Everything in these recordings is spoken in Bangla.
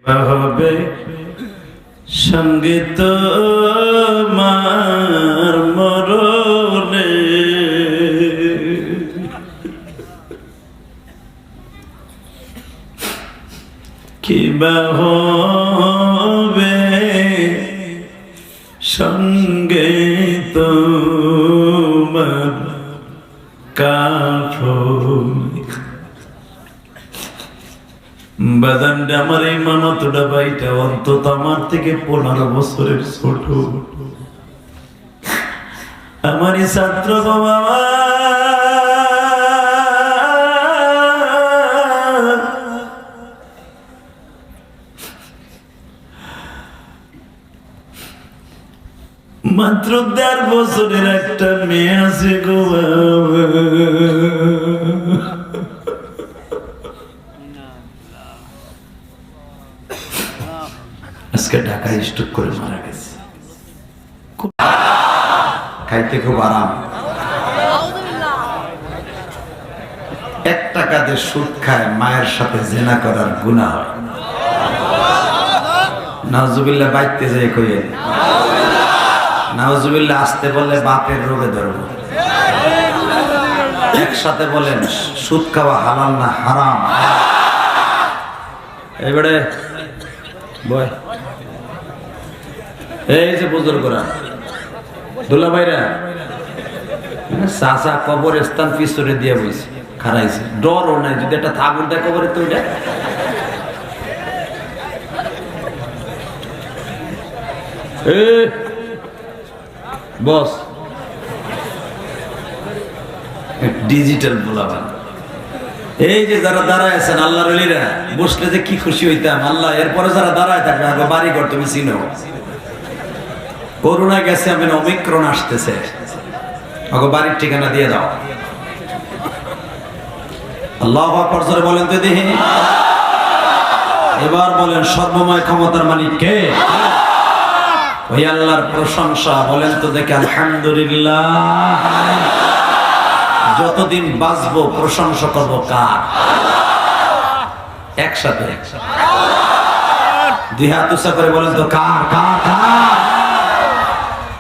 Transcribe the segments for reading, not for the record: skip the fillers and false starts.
হবে সঙ্গীত মার মরণে কিবা হবে সঙ্গীত মার কাফন বাদানটা আমার এই মামাতোটা ভাইটা অন্তত আমার থেকে 15 বছরের ছোট আমারই ছাত্র বাবা মাত্র 1.5 বছরের একটা মেয়ে আছে গো বাবা আজকে ঢাকায় স্ট্রোক করে মারা গেছে খাইতে খুব আরাম 1 টাকা দিয়ে সুদ খায় মায়ের সাথে জেনা করার গুনাহ হয় নাউজুবিল্লাহ বাইতে যায় কইয়েন নাউজুবিল্লাহ আসতে বললে বাপের রোগে ধরব একসাথে বলেন সুদ খাওয়া হালাল না হারাম এবারে বয় এই যে বুজুর্গরা দুলা ভাইরা চাচা কবরস্থান পিছনে দিয়ে বইছে খারাইছে ডরও নাই যদি একটা থাকুর দেয় কবরে তো ওইটা বস ডিজিটাল বলাবা এই যে যারা দাঁড়ায় আছেন আল্লাহর ওলিরা বসলে যে কি খুশি হইতাম আল্লাহ এরপরে যারা দাঁড়ায় থাকবে আগে বাড়ি ঘর তুমি চিনো করোনা গেছে আমি ওমিক্রন আসতেছে আগে বাড়ির ঠিকানা দিয়ে দাও আল্লাহু আকবার জোরে বলেন তো দেখি এবার বলেন সর্বময় ক্ষমতার মালিক কে ওই আল্লাহর প্রশংসা বলেন তো দেখি আলহামদুলিল্লাহ যতদিন বাঁচবো প্রশংসা করবো কার একসাথে 2 হাত উঁচা করে বলেন তো কার কার কার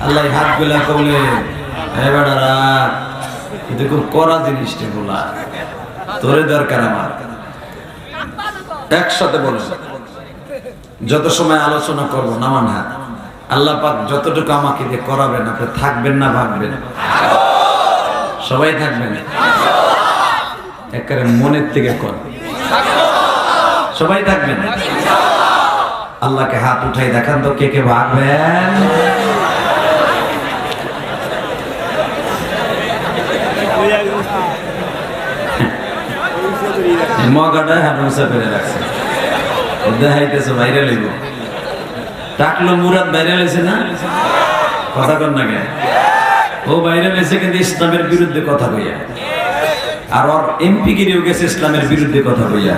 আল্লাহ হাত গুলা কবলে এবারা কিন্তু খুব কড়া জিনিসটা বলা তোরে দরকার আমার একসাথে বলেন যত সময় আলোচনা করবো নামান হাত আল্লাহ পাক যতটুকু আমাকে দিয়ে করাবেন আপনি থাকবেন না ভাববেন সবাই থাকবেন একেবারে মনের থেকে কর সবাই থাকবেন আল্লাহকে হাত উঠাই দেখান তো কে কে ভাববেন মগাটা হাত উঁচা করে রাখছে দেখাইতেছে বাইরে লইব টাকলো মুরাদ বাইরে লইছে না কথা কর না কেন ও বাইরে গেছে কিন্তু ইসলামের বিরুদ্ধে কথা কইয়া আর ওর এমপি গিরিও গেছে ইসলামের বিরুদ্ধে কথা কইয়া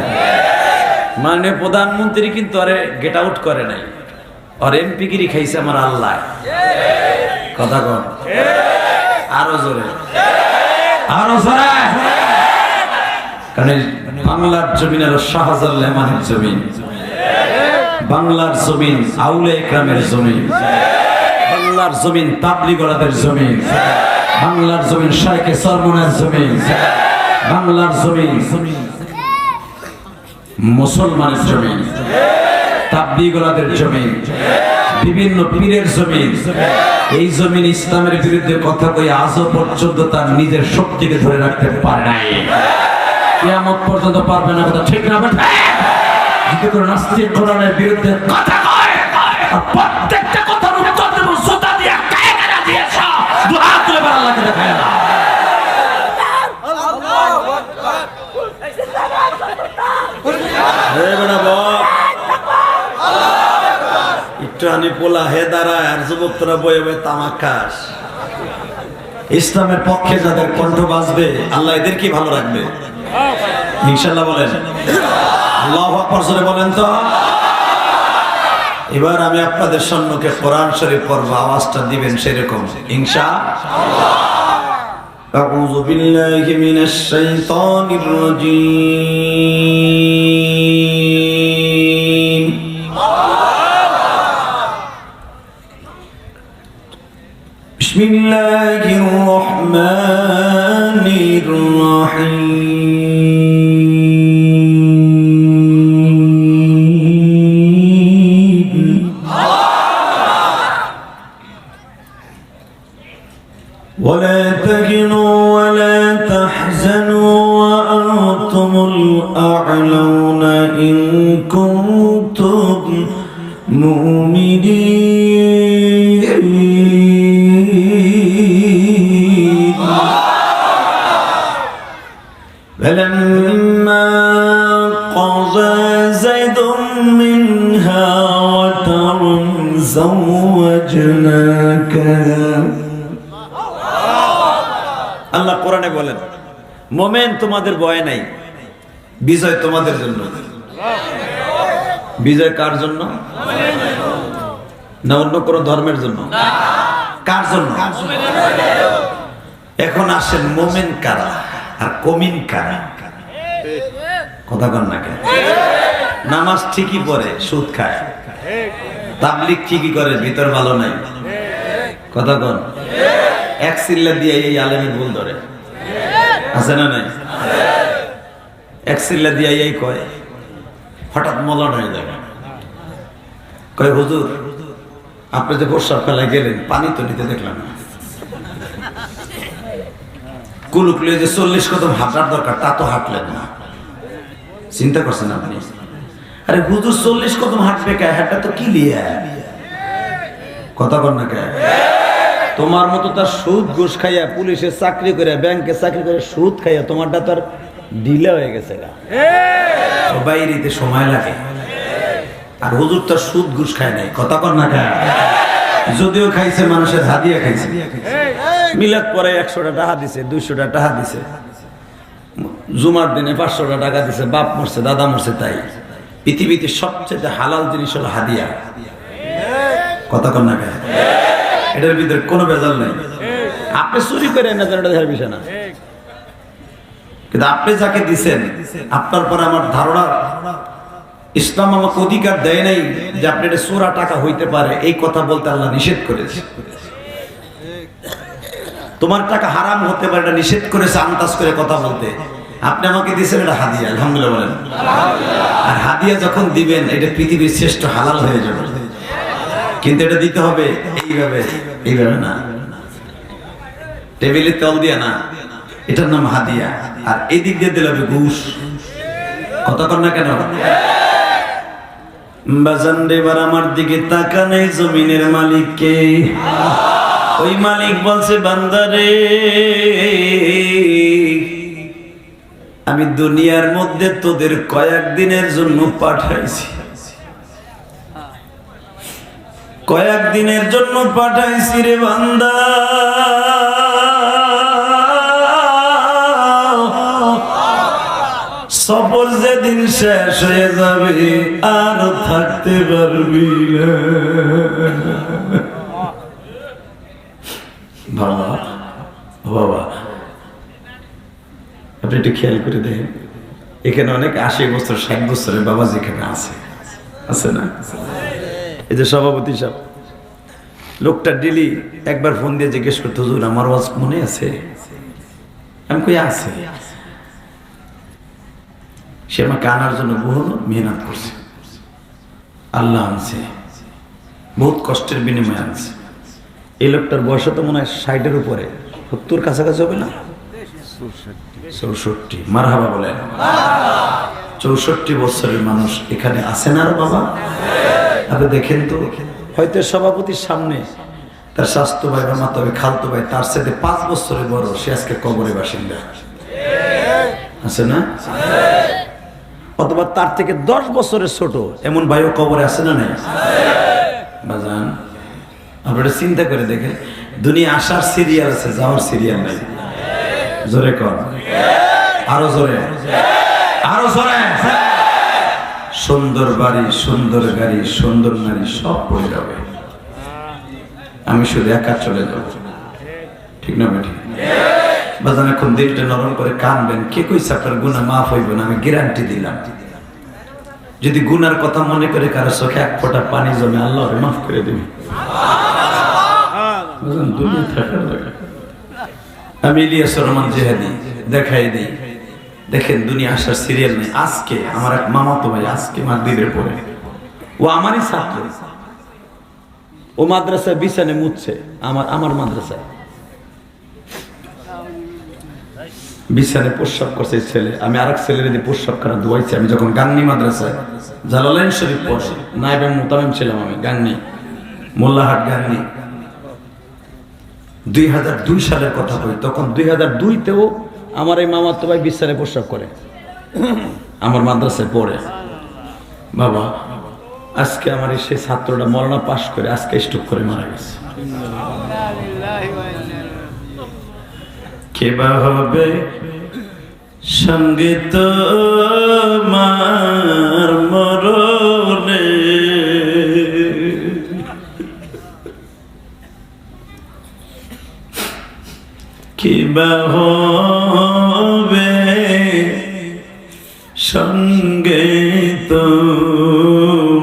মানে প্রধানমন্ত্রী কিন্তু আরে গেট আউট করে নাই আর এমপি গিরি খাইছে আমার আল্লাহ কথা কর আরো জোরে কারণ বাংলার জমিন আর শাহজালাল মানের জমিন বাংলার জমিন আউলে ইকরামের জমিন বাংলার জমিন তাবলিগলাদের জমিন বাংলার জমিন শাইখে সরমনের জমিন বাংলার জমিন মুসলমানের জমিন তাবলিগলাদের জমিন বিভিন্ন পীরের জমিন এই জমিন ইসলামের বিরুদ্ধে কথা কই আজও পর্যন্ত তার নিজের শক্তিকে ধরে রাখতে পারে নাই কিয়ামত পর্যন্ত পারবে না কথা ঠিক না যদি কোনো নাস্তিক কোরআনের বিরুদ্ধে কথা কয় আর প্রত্যেকটা কথার উত্তর দেব জুতা দিয়ে কায়দারা দিয়েছ দুই হাত তুলে আল্লাহকে দেখায় না আল্লাহু আকবার হে বড় বাপ আল্লাহু আকবার ইট্টানি পোলা হে দাঁড়ায় আর যুবকরা বয়ে বয়ে তামাক খাস ইসলামের পক্ষে যাদের কণ্ঠ বাজবে আল্লাহ এদের কি ভালো রাখবে ইনশাআল্লাহ বলেন আল্লাহু আকবার জোরে বলেন তো এবার আমি আপনাদের সম্মুখে কোরআন শরীফ পড়ব আওয়াজটা দিবেন সেরকম ইনশাআল্লাহ আউযু বিল্লাহি মিনাশ শাইতানির রাজীম বিসমিল্লাহির রহমানির রহিম ولا تهنوا ولا تحزنوا وأنتم الأعلون إن كنتم مؤمنين فلما قضى زيد منها وترا زوجناكها আল্লাহ কোরআনে বলেন মোমেন তোমাদের ভয় নাই, বিজয় তোমাদের জন্য। বিজয় কার জন্য? না অন্য কোন ধর্মের জন্য? কার জন্য? এখন আসেন মোমেন কারা আর কমিন কারা? কথা কন না কেন? নামাজ ঠিকই পড়ে, সুদ খায়। তাবলিগ ঠিকই করে, ভিতর ভালো নাই। কথা কন? এক সিল্লা দিয়ে এই আলেমের ভুল ধরে, আছে না নাই? এক সিল্লা দিয়ে এই কয়, হঠাৎ মলন হয়ে যাবে। কয় হুজুর আপনি যে বর্ষার ফেলায় গেলেন, পানি তো নিতে দেখলাম না। কুলুক লিয়ে যে 40 কদম হাঁটার দরকার, তা তো হাঁটলেন না। চিন্তা করছেন আপনি? আরে হুজুর 40 কদম হাঁটবে কে? হাঁটা তো কি লিয়ে? কথা কন না কে? তোমার মতো তার সুদ ঘুষ খাইয়া, পুলিশের চাকরি করে, ব্যাংকে চাকরি করে সুদ খাইয়া তোমারটা তার ঢিলা হয়ে গেছে। বাইরেতে সময় লাগে, আর হুজুর তার সুদ ঘুষ খায় নাই। কথা কন না খায়? যদিও খাইছে মানুষের হাদিয়া খাইছে। মিলাদ পরে 100টা টাকা দিছে, 200টা টাকা দিছে, জুমার দিনে 500টা টাকা দিছে। বাপ মরছে, দাদা মরছে, তাই পৃথিবীতে সবচেয়ে হালাল জিনিস হলো হাদিয়া। কথা কন না খায়? এটার ভিতরে কোনো ভেজাল নাই। আপনি চুরি করে না জানেন, এটা বিষয় না, কিন্তু আপনি যাকে দিচ্ছেন, আপনার পরে আমার ধারণা ইসলাম আমাকে অধিকার দেয় নাই যে আপনি এটা চোরা টাকা হইতে পারে এই কথা বলতে আল্লাহ নিষেধ করেছে। তোমার টাকা হারাম হতে পারে, এটা নিষেধ করেছে আন্দাজ করে কথা বলতে। আপনি আমাকে দিচ্ছেন, এটা হাদিয়া, আলহামদুলিল্লাহ বলেন। আর হাদিয়া যখন দিবেন, এটা পৃথিবীর শ্রেষ্ঠ হালাল হয়ে যাবে। কিন্তু এটা দিতে হবে এইভাবে, এইভাবে না, টেবিলের তল দিয়ে না, এটার নাম হাদিয়া। আর এই দিক দিয়ে দিলে হবে ঘুষ। কথা কর না কেন? বাজান এবার আমার দিকে তাকা নেই, জমিনের মালিক কে? ওই মালিক বলছে, বান্দারে আমি দুনিয়ার মধ্যে তোদের কয়েকদিনের জন্য পাঠাইছি, কয়েকদিনের জন্য পাঠাইছি রে বান্দা। সফর যেদিন শেষ হয়ে যাবে আর থাকতে পারবি না। বাবা বাবা, আপনি একটু খেয়াল করে দেখেন, এখানে অনেক 80 বছর 60 বছরের বাবা যেখানে আছে, আছে না? এই যে সভাপতি সাহেব, লোকটা ডেলি একবার ফোন দিয়ে জিজ্ঞেস করতো, হুজুর আমার ওয়াজ মনে আছে? আমি কই আছে। সে আমাকে আনার জন্য বহু মেহনত করছে, আল্লাহ আনছে, বহুত কষ্টের বিনিময়ে আনছে। এই লোকটার বয়স তো মনে হয় 60-এর উপরে, 70 কাছাকাছি হবে না? 64। মারহাবা বলেন। 64 বছরের মানুষ এখানে আছে না? আর বাবা আপনি দেখেন তো, হয়তো সভাপতির সামনে তার স্বাস্থ্য ভাই বা মাতা ভাই, খালতো ভাই তার সাথে 5 বছরের বড়, সে আজকে কবরে বাসিন্দা, আছে না? অথবা তার থেকে 10 বছরের ছোট এমন ভাইও কবরে আছে না নাই? বাজান আপনারা চিন্তা করে দেখেন, দুনিয়া আসার সিরিয়াল আছে, যাওয়ার সিরিয়াল নাই। জোরে কর, আরো জোরে, আরো জোরে। সুন্দর বাড়ি, সুন্দর গাড়ি, সুন্দর নারী সব পড়ে যাবে, আমি শুধু একা চলে যাব। ঠিক না বেটি? বাজান এখন দিলটা নরম করে কানবেন। কে কইছে আপনার গুনাহ মাফ হইব না? আমি গ্যারান্টি দিলাম। যদি গুনার কথা মনে করে কারো চোখে এক ফোঁটা পানি জমে আল্লাহ ওরে মাফ করে দিবে। দুনিয়া থাকার লাগে। আমি ইলিয়াস রহমান জিহাদি দেখাই দিই, দেখেন দুনিয়া আসার সিরিয়াল নেই। আজকে আমার এক মামাতো ভাই আজকে মাগরিবের পরে, ও আমারই ছাত্র, ও মাদ্রাসায় বিছানে মুছছে, আমার মাদ্রাসায় বিছানে প্রস্রাব করছে ছেলে। আমি আরেক ছেলের দিয়ে প্রস্রাব করা ধোয়াইছি। আমি যখন গান্নী মাদ্রাসায় জালালাইন শরীফ পড়ছি, নায়েবে মুতামিম ছিলাম আমি, গান্নী মোল্লাহাট গান্নী। 2002 সালের কথা বলি, তখন 2002-তেও আমার এই মামাতো ভাই বিছানে প্রস্রাব করে, আমার মাদ্রাসায় পড়ে। বাবা আজকে আমার সেই ছাত্রটা মরনা পাশ করে আজকে স্ট্রোক করে মারা গেছে। কে বা হবে সঙ্গীত মার মরণে, কে বা হবে সঙ্গীত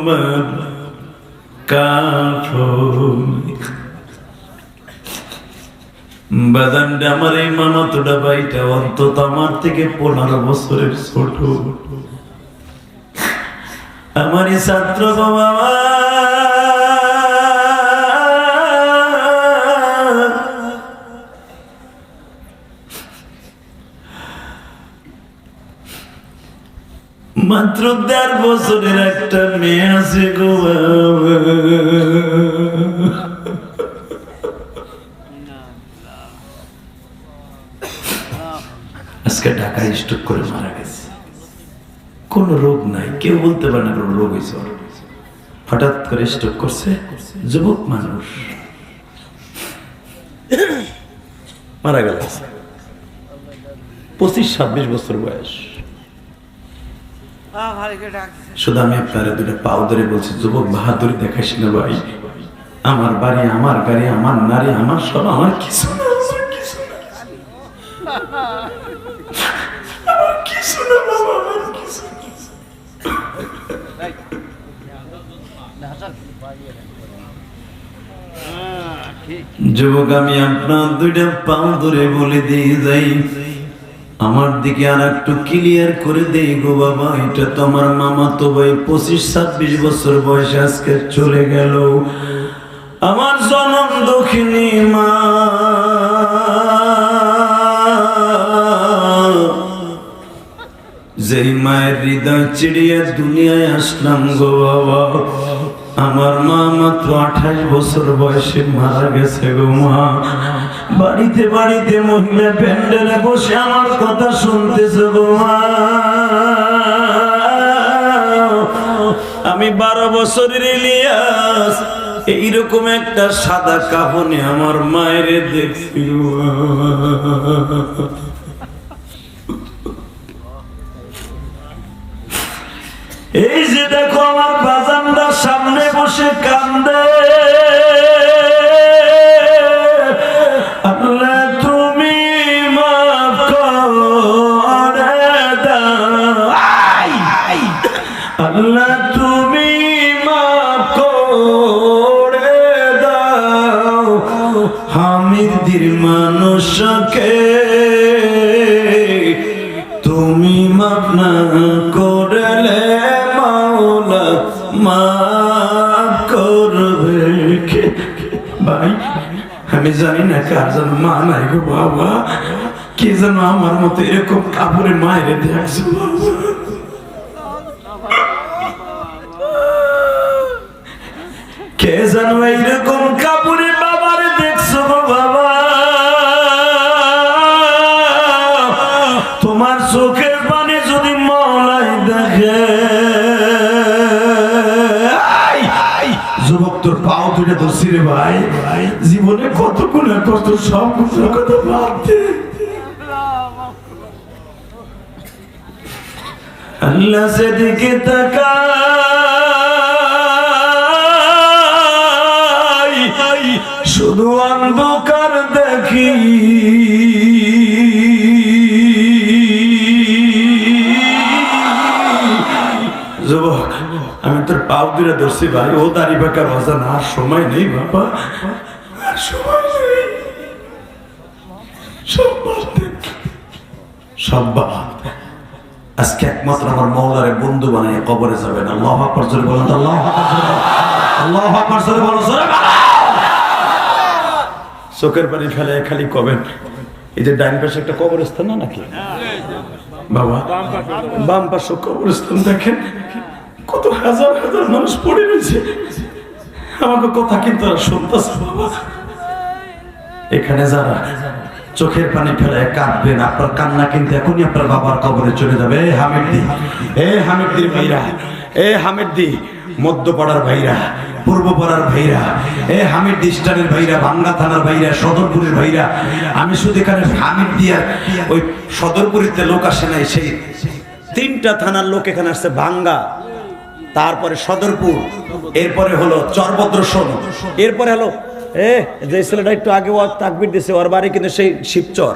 মার কাফন। বাদানটা আমার এই মামাতোটা ভাইটা অন্তত আমার থেকে 15 বছরের ছোট, আমারই ছাত্র বাবা। মাত্র 1.5 বছরের একটা মেয়ে আছে গো বাবা। আজকে ঢাকায় স্ট্রোক করে মারা গেছে। কোন রোগ নাই, কেউ বলতে পারে না কোন রোগ হয়েছে, হঠাৎ করে স্ট্রোক করছে। যুবক মানুষ মারা গেল, 25-26 বছর বয়স। শুধু আমি আপনারা দুটো পাও ধরে বলছি, যুবক বাহাদুরি দেখাইস না ভাই। আমার বাড়ি, আমার গাড়ি, আমার নারী, আমার সব, আমার কিছু না, যুবক আমি আপনার দুইটা পাও ধরে বলে দিয়ে যাই, আমার দিকে আর একটু ক্লিয়ার করে দেই গো বাবা। এটা তো আমার মামাতো ভাই, 25-26 বছর বয়সে আজকে চলে গেল। আমার জনম দক্ষিণী মা, যেই মায়ের হৃদয় চিড়িয়ে দুনিয়ায় আসলাম গো বাবা। আমার মা মাত্র 28 বছর বয়সে মারা গেছে গো মা। বাড়িতে বাড়িতে মহিলা প্যান্ডেলে বসে আমার কথা শুনতেছে গো মা। আমি 12 বছরের ইলিয়াস এইরকম একটা সাদা কাফনে আমার মায়ের দেখছি গো। এই যে দেখো আমার বাজানরা সামনে বসে কান্দে। আল্লাহ তুমি মাফ করে দাও, আল্লাহ তুমি মাফ করে দাও। হামিদের মানুষকে তুমি মাফ না করলে মাওলা মাফ করবে কে? ভাই আমি জানি না কার যেন মা নাই গো বাবা, কে যেন আমার মতো এরকম কাপড়ে মায়ের দেখছো বাবা। কে যেন এইরকম কাপড়ে বাবার দেখছো গো বাবা। তোমার চোখের পানি যদি মওলাই দেখে। যুবক তোর পাও তুলে ধরছি রে ভাই, জীবনে কত গুণা কত সব গুণার কথা ভাবতে। আল্লাহ সেদিকে তাকাই, শুধু অন্ধকার দেখি। যুবক পাও দূরে ধরছি ভাই, ও দাড়ি পাকা বাজান, আর সময় নেই বাবা, আর সময় নেই, সব বাবা। আজকে একমাত্র আমার মওলারে বন্ধু বানিয়ে কবরে যাবেন। আল্লাহু আকবার, জোরে বলেন আল্লাহু আকবার, আল্লাহু আকবার, জোরে বলেন, জোরে বলেন। চোখের পানি ফেলে খালি কবেন, এই যে ডাইন পাশে একটা কবরস্থান না নাকি বাবা, বাম পাশে কবরস্থান দেখেন, কত হাজার হাজার মানুষ পড়ে রয়েছে। আমাকে কথা কিন্তু আর শুনতেছে বাবা। এখানে যারা চোখের পানি ফেলে কাঁদবেন, আপনার কান্না কিন্তু এখনই আপনার বাবার কবরে চলে যাবে। হামিদদি, হামিদদির ভাইরা, হামিদদি মধ্যপাড়ার ভাইরা, পূর্বপাড়ার ভাইরা, হামিদদি স্টানের ভাইরা, ভাঙ্গা থানার ভাইরা, সদরপুরের ভাইরা, আমি শুধু এখানে হামিদদি আর ওই সদরপুরিতে লোক আসে নাই, সেই 3টা থানার লোক এখানে আসছে। ভাঙ্গা, তারপরে সদরপুর, এরপরে হলো চরভদ্রসন, এরপরে হলো যে ছেলেটা একটু আগে তাকবীর দিয়েছে, ওর বাড়ি কিন্তু সেই শিবচর।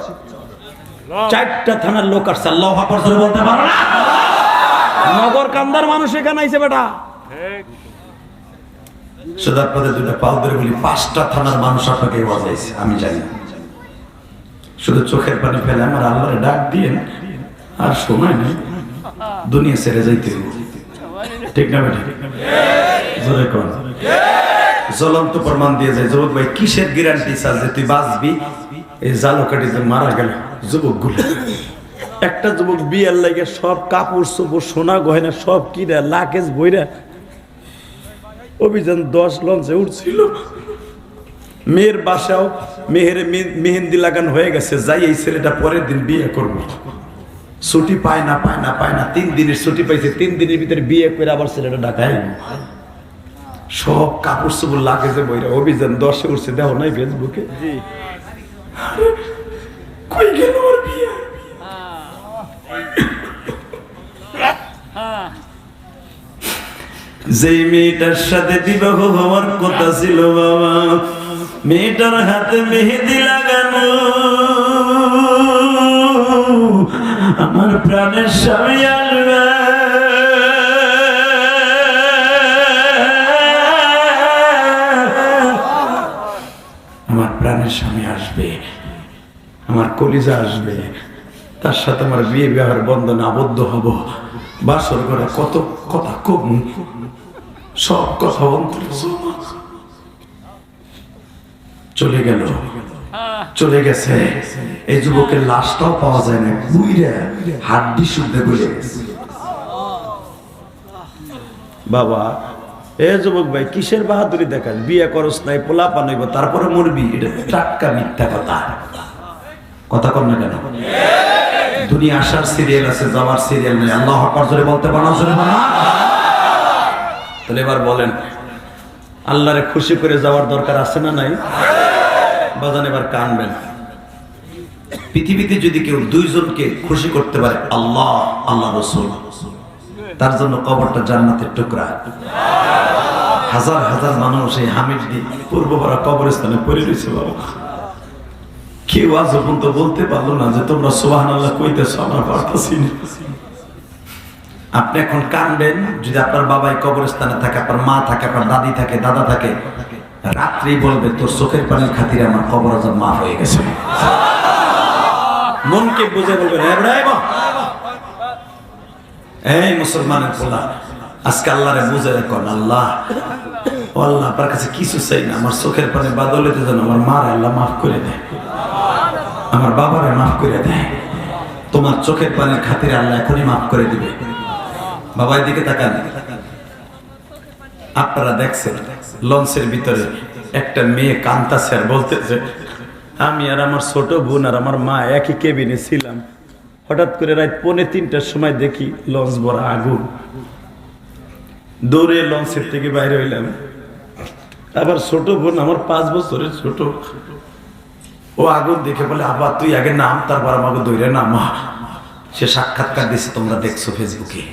4টা থানার লোক আসছে। আল্লাহু আকবার জোরে বলতে পারো না? নগর কান্দার মানুষ এখানে আইছে বেটা। সুদার পদে 2টা পাও ধরে বলি, 5টা থানার মানুষ আপনাকে বাজাইছে, আমি জানি। শুধু চোখের পানি ফেলে আমার আল্লাহরে ডাক দিয়েন, আর সময় নেই, দুনিয়া ছেড়ে যাইতে হবে। ঠিক না বেটা? জোরে কোন জ্বলন্ত প্রমাণ দিয়ে যায়। যুবক ভাই, কিসের গ্যারান্টি স্যার যে তুই বাঁচবি? এই জালকাঠিতে মারা গেল যুবকগুলো। একটা যুবক বিয়ের লাগে সব কাপড় চোপড় সোনা গয়না সব কিনা লাকেজ বইরা অভিযান 10 লঞ্চে উঠছিল। মেয়ের বাসাও মেহেন্দি লাগানো হয়ে গেছে, যাই এই ছেলেটা পরের দিন বিয়ে করবো। ছুটি পায় না 3 দিনের ছুটি পাইছে, 3 দিনের ভিতরে বিয়ে করে আবার ছেলেটা ঢাকায় সব কাপড় চোপড় লাগে যে বইরা অভিযান 10-এ উঠছে। দেখো নাই ফেসবুকে? কই গেল ওর বিয়ে? যেই মেয়েটার সাথে বিবাহ হওয়ার কথা ছিল বাবা, মেয়েটার হাতে মেহেদি লাগানো, আমার প্রাণের স্বামী আসবে, আমার প্রাণের স্বামী আসবে, আমার কলিজা আসবে, তার সাথে আমার বিয়ে বিবাহের বন্ধনে আবদ্ধ হব। বাসর করে কত কথা কম, সব কথা অন্তরে চলে গেল, চলে গেছে। এই যুবকের লাশটাও পাওয়া যায় না, বুইরা হাড্ডি শুদ্ধে গলে গেছে। বাবা, এ যুবক ভাই, কিসের বাহাদুরি দেখাস? বিয়ে করস নাই, পোলা পানাইব, তারপরে মরবি, এটা টাটকা মিথ্যা কথা। কথা কর না কেন? দুনিয়া আসার সিরিয়াল আছে, যাওয়ার সিরিয়াল নেই। আল্লাহু আকবার জোরে বলতে পারো, জোরে বলো। তাহলে এবার বলেন, আল্লাহরে খুশি করে যাওয়ার দরকার আছে না নাই? বাজান এবার কানবেন। পৃথিবীতে যদি কেউ 2 জনকে খুশি করতে পারে, আল্লাহ, আল্লাহ রাসূল, তার জন্য কবরটা জান্নাতের টুকরা। হাজার হাজার মানুষ এই হামিদদি পূর্বপাড়া কবরস্থানে পড়ে রয়েছে বাবা। কেউ আজ পর্যন্ত বলতে পারলো না যে তোমরা সুবহানাল্লাহ কইতেছো, আমরা পারতাছি না। আপনি এখন কানবেন যদি আপনার বাবাই কবরস্থানে থাকে, আপনার মা থাকে, আপনার দাদি থাকে, দাদা থাকে, রাত্রি বলবে তোর চোখের পানির খাতিরে আমার কবর আজাব মাফ হয়ে গেছে। মনকে বুঝে বলবেন, এই মুসলমানের পোলা, আজকে আল্লাহরে বুঝে রাখুন, আল্লাহ, আল্লাহ আপনার কাছে কিছু চাই না, আমার চোখের পানি বাদলেতে যেন আমার মার আল্লাহ মাফ করে দেয়, আমার বাবারে মাফ করে দেয়। তোমার চোখের পানির খাতিরে আল্লাহ এখনই মাফ করে দিবে। বাবার দিকে তাকান। আপনারা দেখছেন লঞ্চের ভিতরে একটা মেয়ে কান্তাছে আর বলতেছে, আমি আর আমার ছোট বোন আর আমার মা একই কেবিনে ছিলাম, হঠাৎ করে রাত 2:45টার সময় দেখি লঞ্চ ভরা আগুন। দৌড়ে লঞ্চের থেকে বাইরে হইলাম। আবার ছোট বোন আমার 5 বছরের ছোট, ও আগুন দেখে বলে, আবার তুই আগে নাম, তারপর আমাকে দৌড়ে নামা। সে সাক্ষাৎকার দিছে, তোমরা দেখছো ফেসবুকে।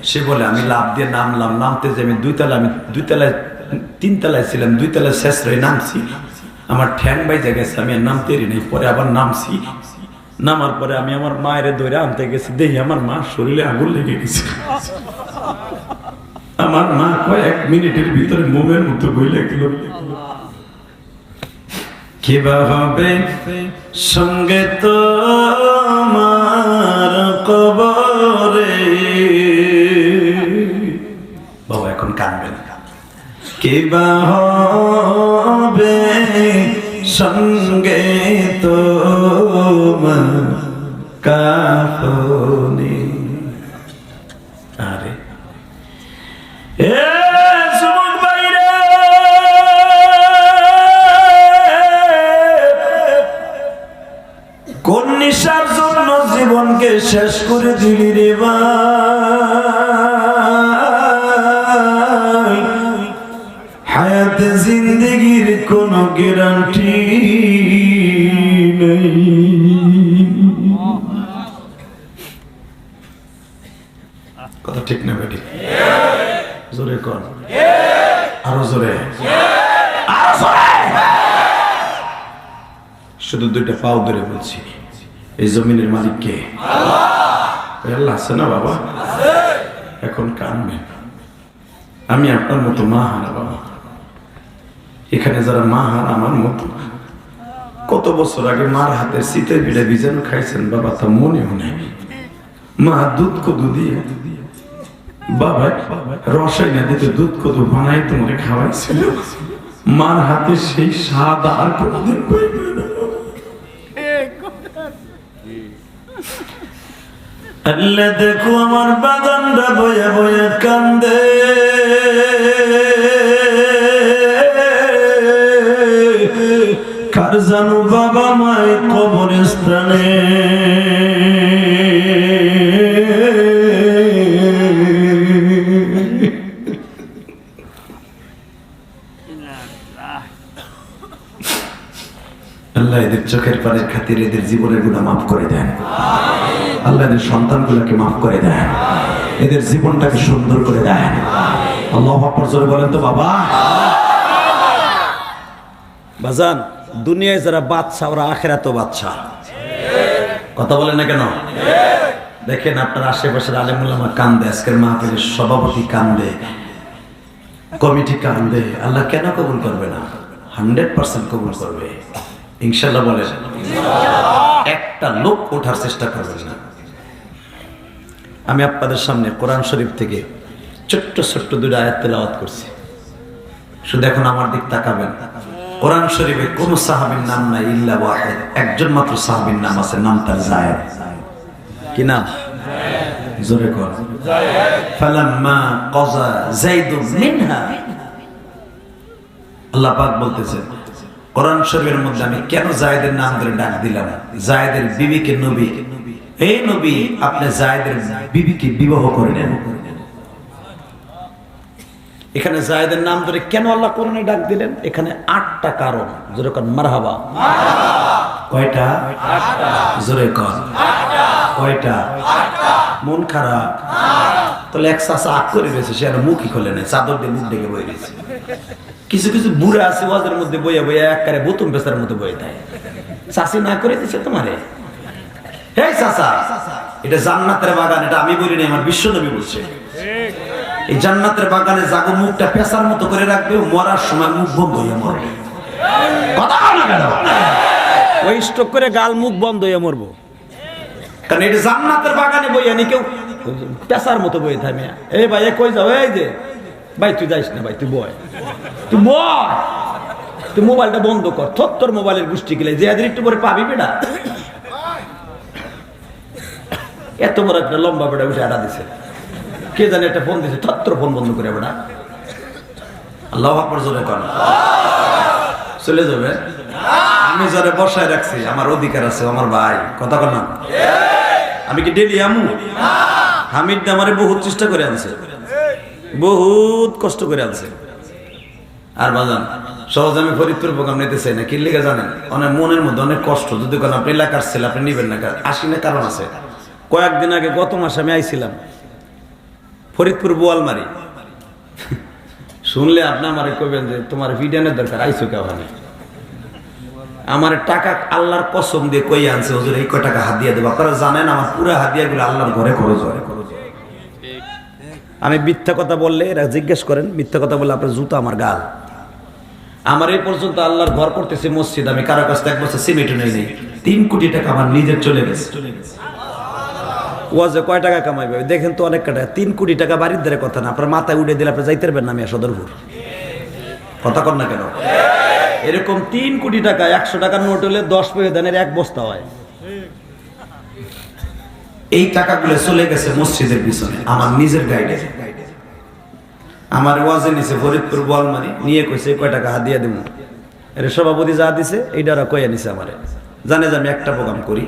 সে বলে আমি লাভ দিয়ে নামলাম, নামতে যে আমি 2 তলায় 3 তলায় ছিলাম, 2 তলায় শেষ রয়ে নামছি, আমার ঠ্যাং বাইজা গেছে, আমি আর নামতেই নেই। পরে আবার নামছি, নামার পরে আমি আমার মায়ের দৌড়ে আনতে গেছি, দেখি আমার মা শরীরে আগুন লেগে গেছে। আমার মা কয়েক মিনিটের ভিতরে মোমের মতো বইলে গেল। কিবা হবে সঙ্গে তোমার কবরে, বাবা এখন কাঁদবেন। কিবা হবে সঙ্গে তোমার কাফনে। আরে এ যুবক ভাইরা, কোন নিশার জন্য জীবনকে শেষ করে দিলি রে ভাই? হায়াতে জিন্দেগির কোনো গ্যারান্টি নেই। কথা ঠিক না বেটি? জোরে কর, আরো জোরে, আরো জোরে। শুধু দুইটা পাও ধরে বলছি, এই জমিনের মালিক কে? আল্লাহ আছে না বাবা? এখন কানবেন। আমি আপনার মতো মা হারা বাবা। এখানে যারা মা হারা আমার মতো, কত বছর আগে মার হাতের শীতের পিঠা ভিজানো খাইছেন বাবা, তা মনেও নেই। মা দুধ কদু দিয়ে বাবা রসাই না দিতে দুধ কদু বানাই তোমাকে খাওয়াইছিল। মার হাতে সেই স্বাদ আর কোনদিন পাইবে না। আল্লাহ দেখো আমার বাগানটা বয়ে বয়ে কান্দে, কার জানো বাবা মায় কবরস্থানে। আল্লাহ এদের চোখের পানির খাতিরে এদের জীবনের গুনাহ মাফ করে দেন। আল্লাহ এদের সন্তানগুলোকে মাফ করে দেন, এদের জীবনটাকে সুন্দর করে দেন। আল্লাহু আকবার জোরে বলেন তো বাবা। বাজান, দুনিয়ায় যারা বাদশা ওরা আখিরাতেও বাদশা। কথা বলেন না কেন? দেখেন আপনার আশেপাশের আলেম উলামা কান্দে, আজকের মাহফিলের সভাপতি কান্দে, কমিটি কান্দে। আল্লাহ কেন কবুল করবে না? 100% কবুল করবে ইনশাআল্লাহ। বলেন একটা লোক ওঠার চেষ্টা করবেন না। আমি আপনাদের সামনে কোরআন শরীফ থেকে ছোট্ট ছোট্ট দুটো আয়াত তেলাওয়াত করছি। শুধু এখন আমার দিক তাকাবেন। কোরআন শরীফে কোন সাহাবীর নাম নাই ইল্লা ওয়াহিদ, একজন মাত্র সাহাবীর নাম আছে, নাম তার যায়েদ। কি নাম? জোরে কর। ফালাম্মা ক্বাযা যায়দুম মিনহা, আল্লাহ পাক বলতেছেন কোরআন শরীফের মধ্যে আমি কেন যায়েদের নাম ধরে ডাক দিলাম? যায়েদের বিবিকে নবী, হে নবী আপনি যায়েদের বিবিকে বিবাহ করে নেন। এখানে যায়েদের নাম ধরে কেন আল্লাহ কোরআনে ডাক দিলেন? এখানে 8টা কারণ। জোরে কর মারহাবা। কয়টা? জোরে কর। কয়টা? মন খারাপ? তাহলে এক চাচা আগ করে রয়েছে, সে আর মুখই খোলে নাই, চাদর দিয়ে মুখ ডেকে বয়ে রয়েছে। কিছু কিছু বুড়া আছে ওয়াজের মধ্যে বইয়া বইয়া একবারে বোতম পেশার মতো বয়ে থাকে। চাষি না করে দিচ্ছে তোমারে। হে চাচা, এটা জান্নাতের বাগান, এটা আমি বলি না, আমার বিশ্বনবী বলছে। এই জান্নাতের বাগানে জাগো মুখটা পেশার মতো করে রাখবে, মরার সময় মুখ বন্ধ হয়ে মরবে। কথা না কেন? ওই স্ট্রোক করে গাল মুখ বন্ধ হয়ে মরবো। কারণ এটা জান্নাতের বাগানে বইয়া নি কেউ পেশার মতো বয়ে থামে। এই ভাই কই যাও? এই যে ভাই তুই যাইস না ভাই, তুই বয়, তুই বয়, তুই মোবাইলটা বন্ধ কর। তোর মোবাইলের গোষ্ঠী গেলে যে একটু পরে পাবি বেটা। এত বড় একটা লম্বা বেটা উঠে আডা দিছে, কে জানে একটা ফোন দিছে, তোর ফোন বন্ধ করে বেটা। আল্লাহু আকবার জোরে কর। চলে যাবে। আমি যারে বসায় রাখছি আমার অধিকার আছে, আমার ভাই। কথা কর না? আমি কি ডেলি আমু? হামিদ আমারে বহুত চেষ্টা করে আনছে, বহুত কষ্ট করে আনছে। আর বাজান সহজে আমি ফরিদপুর প্রোগ্রাম নিতে চাই না। কি লিখে জানেন? অনেক মনের মধ্যে অনেক কষ্ট। যদি কোন আপনি এলাকার ছেলে আপনি নিবেন না, আসি না, কারণ আছে। কয়েকদিন আগে গত মাসে আমি আইছিলাম ফরিদপুর বোয়ালমারি। শুনলে আপনি আমারে কইবেন যে তোমার ভিডিওনের দরকার, আইসো কেউ? আমার টাকা আল্লাহর কসম দিয়ে কই আনছে, হুজুর এই কয় টাকা হাদিয়া দেব। আপনারা জানেন আমার পুরো হাদিয়াগুলো আল্লাহর ঘরে খরচ হয়। আমি মিথ্যা কথা বললে এরা জিজ্ঞেস করেন, মিথ্যা কথা বললে আপনার জুতো আমার গাল। আমার এই পর্যন্ত আল্লাহর ঘর করতেছে মসজিদ, আমি কারো কাছ থেকে 1 বছর সিমেন্ট নেই নেই, 3 কোটি টাকা আমার নিজের চলে গেছে। ওয়াজে কয় টাকা কামাইবে দেখেন তো, অনেক টাকা। 3 কোটি টাকা বাড়ির দ্বারা কথা না, আপনার মাথায় উঠে দিলে আপনি যাইতে পারবেন না। আমি সদরপুর কথা কর না কেন? এরকম 3 কোটি টাকা 100 টাকার নোট হলে 10 পেয়ে দানের 1 বস্তা হয়। এই টাকাগুলো চলে গেছে মসজিদের পিছনে আমার নিজের গাইডে। আমার ওয়াজে নিছে ফরিদপুর বোয়ালমারি নিয়ে কইছে কয় টাকা হাদিয়া দেবো। এর সভাপতি যা দিছে এইটারা কয়ে নিছে আমারে, জানে যে আমি একটা প্রোগ্রাম করি।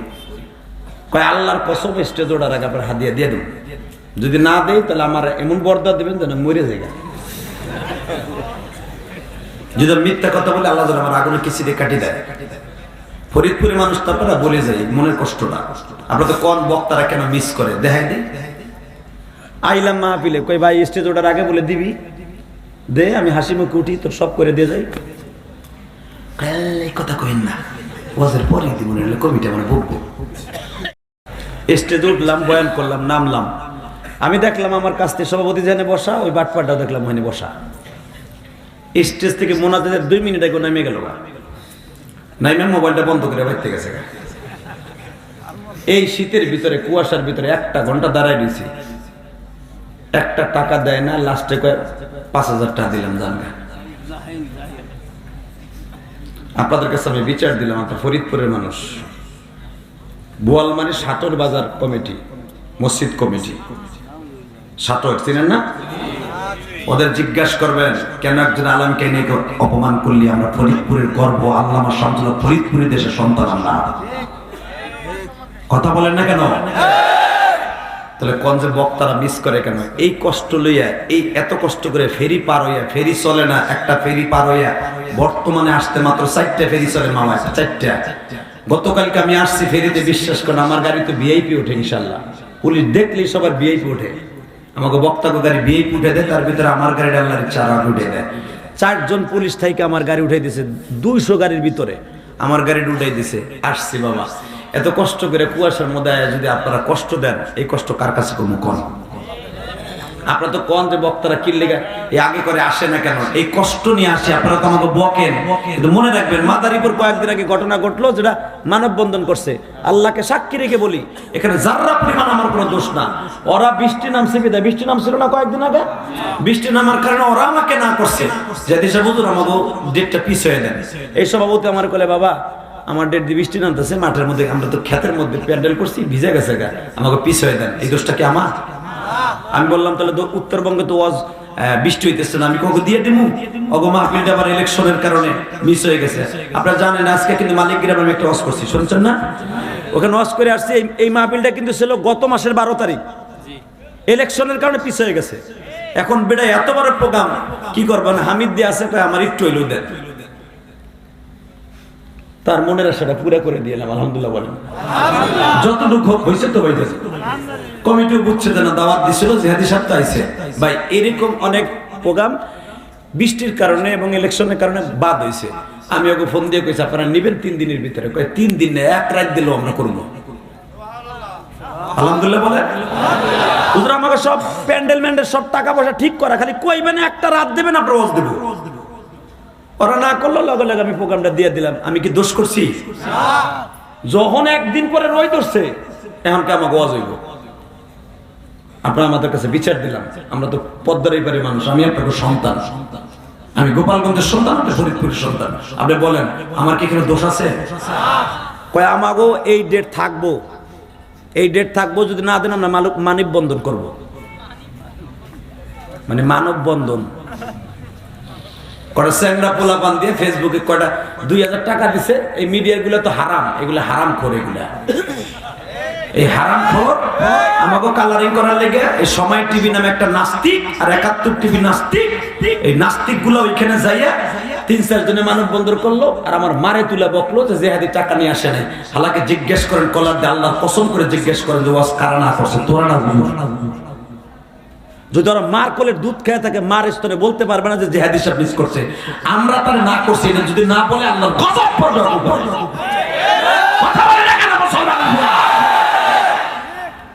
কয় আল্লাহর কসম স্টেজ ওঠার আগে আপনার হাদিয়া দিয়ে দেবো, যদি না দেই তাহলে আমার এমন বরদান দেবেন যেন মরে যায়। যদি মিথ্যা কথা বলে আল্লাহ যেন আমার আগুনে কিছু দিয়ে কাটি দেয়। ফরিদপুরের মানুষ তো আপনারা বলে যাই মনের কষ্টটা। আমরা তো কোন বক্তারা কেন মিস করে দেখাই দিই। আইলাম মাহফিলে, কই ভাই স্টেজ ওঠার আগে বলে দিবি, দে আমি হাসি মুখে উঠি, তোর সব করে দিয়ে যাই। এই কথা কইন না, ওয়াজের পরে দিব না, কমিটি আমার বকবো। স্টেজ উঠলাম, বয়ান করলাম, নামলাম। আমি দেখলাম আমার কাছ থেকে সভাপতি জানে বসা, ওই বাটপাটাও দেখলাম ওখানে বসা। স্টেজ থেকে মোনাজাতের 2 মিনিট আগে নেমে গেল, নাইমে মোবাইলটা বন্ধ করে বাইতে গেছে। এই শীতের ভিতরে কুয়াশার ভিতরে 1 ঘন্টা দাঁড়ায় দিয়েছি, একটা টাকা দেয় না। লাস্টে 5,000 টাকা দিলাম জানগা। আপনাদের কাছে আমি বিচার দিলাম, আপনার ফরিদপুরের মানুষ, বোয়ালমারি সাটর বাজার কমিটি, মসজিদ কমিটি, সাটর চিনেন না? ওদের জিজ্ঞাসা করবেন কেন একজন আলেমকে নিয়ে অপমান করলি? আমরা ফরিদপুরের গর্ব, আল্লামা শামসুল ফরিদপুরি দেশের সন্তান আমরা। কথা বলেন না কেন? তাহলে কোন যে বক্তারা মিস করে কেন? এই কষ্ট লইয়া, এই এত কষ্ট করে ফেরি পার হইয়া, ফেরি চলে না, একটা ফেরি পার হইয়া বর্তমানে আসতে মাত্র 4টা ফেরি চলে মামা, 4টা। গতকালকে আমি আসছি ফেরিতে, বিশ্বাস করেন আমার গাড়ি তো ভিআইপি ওঠে ইনশাল্লাহ। পুলিশ দেখলেই সবার ভিআইপি ওঠে। আমাকে বক্তাকে গাড়ি ভিআইপি উঠে দেয়, তার ভিতরে আমার গাড়িটা আল্লাহর চারা উঠে দেয়। 4 জন পুলিশ থেকে আমার গাড়ি উঠাই দিয়েছে, 200 গাড়ির ভিতরে আমার গাড়িটা উঠাই দিছে। আসছি বাবা, এত কষ্ট করে কুয়াশার মধ্যে যদি আপনারা কষ্ট দেন, এই কষ্ট কার কাছে কোনো কোন? আপনারা তো কোন যে বক্তারা কিনলে আগে করে আসে না কেন? এই কষ্ট নিয়ে আসে, আপনারা তো আমাকে বকেন। কিন্তু মনে রাখবেন, মাদারীপুর কয়েকদিন আগে ঘটনা ঘটলো, যেটা মানববন্ধন করছে। আল্লাহকে সাক্ষী রেখে বলি, এখানে যারা পরিমাণ আমার কোনো দোষ না। ওরা বৃষ্টি নামছে বিদায়, বৃষ্টি নামছিল না কয়েকদিন আগে, বৃষ্টি নামার কারণে ওরা আমাকে না করছে যে দেশে বুঝুন আমাকে ডেটটা পিছ হয়ে দেন। এই সভাপতি আমার বলে, বাবা আমার ডেট দিয়ে বৃষ্টি নামতেছে মাঠের মধ্যে, আমরা তো ক্ষেতের মধ্যে প্যান্ডেল করছি, ভিজে গেছে গা, আমাকে পিছ হয়ে দেন। এই দোষটা কি আমার? আমি বললাম তাহলে তো উত্তরবঙ্গে তো বৃষ্টি হইতেছে না, আমি কখন দিয়ে দিব? অগো মাহফিলটা আবার ইলেকশনের কারণে মিস হয়ে গেছে। আপনারা জানেন আজকে কিন্তু মালিক গ্রামে আমি একটা ওয়াজ করছি, শুনছেন না? ওখানে ওয়াজ করে আসছি। এই মাহফিলটা কিন্তু ছিল গত মাসের 12 তারিখ, ইলেকশনের কারণে পিছ হয়ে গেছে। এখন বেটা এত বড় প্রোগ্রাম কি করবেন? হামিদ দিয়ে আছে, আমার একটু হইলেও দেন। তার মনের আশাটা পুরা করে দিলাম, আলহামদুলিল্লাহ বলেন। যতটুকু হয়েছে তো হয়ে গেছে। কমিটিও বুঝছে যে না, দাওয়াত দিছিল, জিহাদি সাহেব তো আইছে। ভাই এরকম অনেক প্রোগ্রাম বৃষ্টির কারণে এবং ইলেকশনের কারণে বাদ হয়েছে। আমি ওকে ফোন দিয়ে কইছি আপনারা নিবেন 3 দিনের ভিতরে। কয় 3 দিন না, 1 রাত দিলেও আমরা করবো। আলহামদুলিল্লাহ বলেন। হুজুর আমাকে সব প্যান্ডেল ম্যান্ডেল সব টাকা পয়সা ঠিক করা, খালি কইবেন একটা রাত দেবেন, আপনার ওয়াজ দেবো। ওরা না করলো, লগে লগে আমি প্রোগ্রামটা দিয়ে দিলাম। আমি কি দোষ করছি? যখন একদিন পরে রই ধরছে, এখন কি আমাকে ওয়াজ হইব? আপনারা আমাদের কাছে বিচার দিলাম, আমরা তো পদ্মার এই পারে মানুষ। আমি আপনাকে সন্তান, আমি গোপালগঞ্জের সন্তান, আপনি ফরিদপুরের সন্তান। আপনি বলেন আমার কি এখানে দোষ আছে? কয় আমাগো এই ডেট থাকবো, এই ডেট থাকবো, যদি না দেন আমরা মানববন্ধন করব। মানে মানববন্ধন কটা স্যাংরা পোলা পান দিয়ে ফেসবুকে কটা 2000 টাকা দিছে। এই মিডিয়া গুলো তো হারাম, এগুলা হারাম খোর। এগুলা এই হারাম খোর আমাকে কালারিং করার লেগে এই সময় টিভি নামে একটা নাস্তিক আর 71 টিভি নাস্তিক, এই নাস্তিক গুলো ওইখানে যাইয়া 3-4 জনে মানববন্ধন করলো, আর আমার মারে তুলে বকলো যে জেহাদি টাকা নিয়ে আসে নাই। হালাকে জিজ্ঞেস করেন, কলার দিয়ে আল্লাহ কসম করে জিজ্ঞেস করেন যে ওয়াজ কারা না করছে, তোরা না? যদি ওরা মার কোলের দুধ খেয়ে থাকে, মার স্তরে বলতে পারবে না যে জিহাদি সাহেব মিস করছে। আমরা তার না করছি, এটা যদি না বলে আল্লাহর গজব পড়বে। কথা বলে না কেন মুসলমান?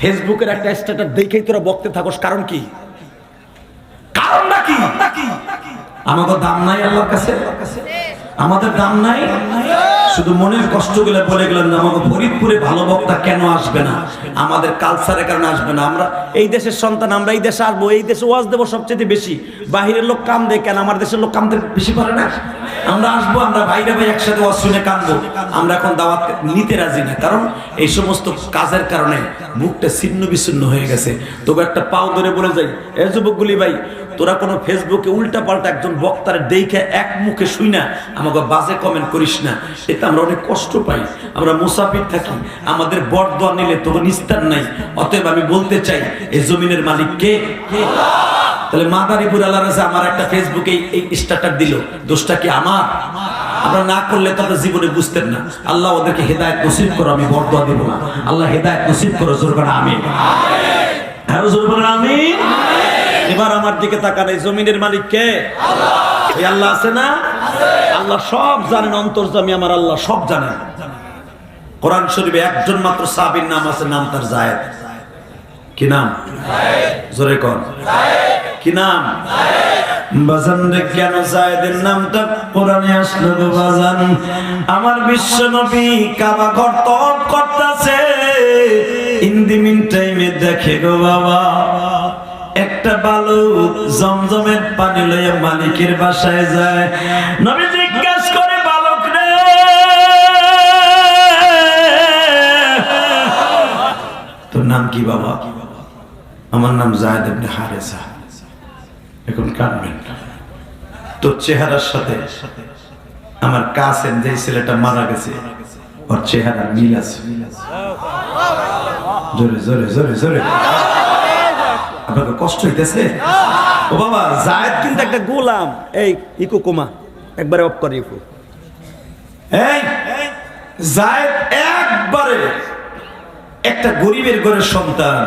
ফেসবুকের একটা স্ট্যাটাস দেখেই তোরা বকতে থাকোস, কারণ কি? আমাদের দাম নাই আল্লাহর কাছে? আমাদের দাম নাই? শুধু মনের কষ্টগুলো বলে গেলাম না, আমাকে ফরিদপুরে ভালো বক্তা কেন আসবে না? আমাদের কালচারের কারণে আসবে না। আমরা এই দেশের সন্তান, আমরা এই দেশে আসবো, এই দেশে ওয়াজ দেবো সবচেয়ে বেশি। বাহিরের লোক কাম দেয় কেন? আমার দেশের লোক কাম দিতে বেশি পারে না? আমরা আসবো, আমরা বাইরে ভাই একসাথে ওয়াজ শুনে কাঁদবো। আমরা এখন দাওয়াত নিতে রাজি না, কারণ এই সমস্ত কাজের কারণে মুখটা ছিন্ন বিচ্ছিন্ন হয়ে গেছে। তবু একটা পাও ধরে বলে যাই, এ যুবকগুলি ভাই, তোরা কোনো ফেসবুকে উল্টা পাল্টা একজন বক্তার দেখে এক মুখে শুই না আমাকে বাজে কমেন্ট করিস না। এতে আমরা অনেক কষ্ট পাই, আমরা মুসাফির থাকি, আমাদের বরদোয়া নিলে তোর নিস্তার নাই। অতএব আমি বলতে চাই, এই জমিনের মালিক কে? তাহলে মাদারীপুর আল্লাহর কাছে আমার একটা ফেসবুকে এই স্ট্যাটাস দিল, দোষটা কি আমার? আমরা না করলে তাদের জীবনে বুঝতেন না। আল্লাহ ওদেরকে হেদায়েত নসিব করো, আমি বরদোয়া দেব না। আল্লাহ হেদায়েত নসিব করো, জোর করে আমিন। আরো জোর করে আমিন। এবার আমার দিকে তাকান, এই জমিনের মালিক কে? আল্লাহ। এই আল্লাহ আছে না? আল্লাহ সব জানেন, অন্তর্যামী আমার আল্লাহ সব জানেন। কোরআন শরীফে একজন মাত্র সাহাবীর নাম আছে, নাম তার যায়েদ। কি নাম? জোরে কোন কি নাম? বাজান রে, কেন যায়েদের নামটা কোরআনে আসলো গো বাজান? আমার বিশ্ব নবী কাবা ঘর তওয়াফ করতেছে, ইন দি মিন টাইমে দেখে গো বাবা একটা বালক জমজমের পানি লইয়া মালিকের বাসায় যায়। নবী জিজ্ঞাসা করে, বালক রে তোর নাম কি বাবা? আমার নাম যায়েদ ইবনে হারেসা। এখন কাঁদবেন, তোর চেহারার সাথে আমার কাসেম যে ছেলেটা মারা গেছে ওর চেহারা মিল আছে। জোরে জোরে জোরে জোরে। আপনাকে কষ্ট হইতেছে? ও বাবা, যায়েদ কিন্তু একটা গোলাম। এই ইকো কোমা একবারে অফ করে ইকো। এই যায়েদ একবারে একটা গরিবের ঘরের সন্তান।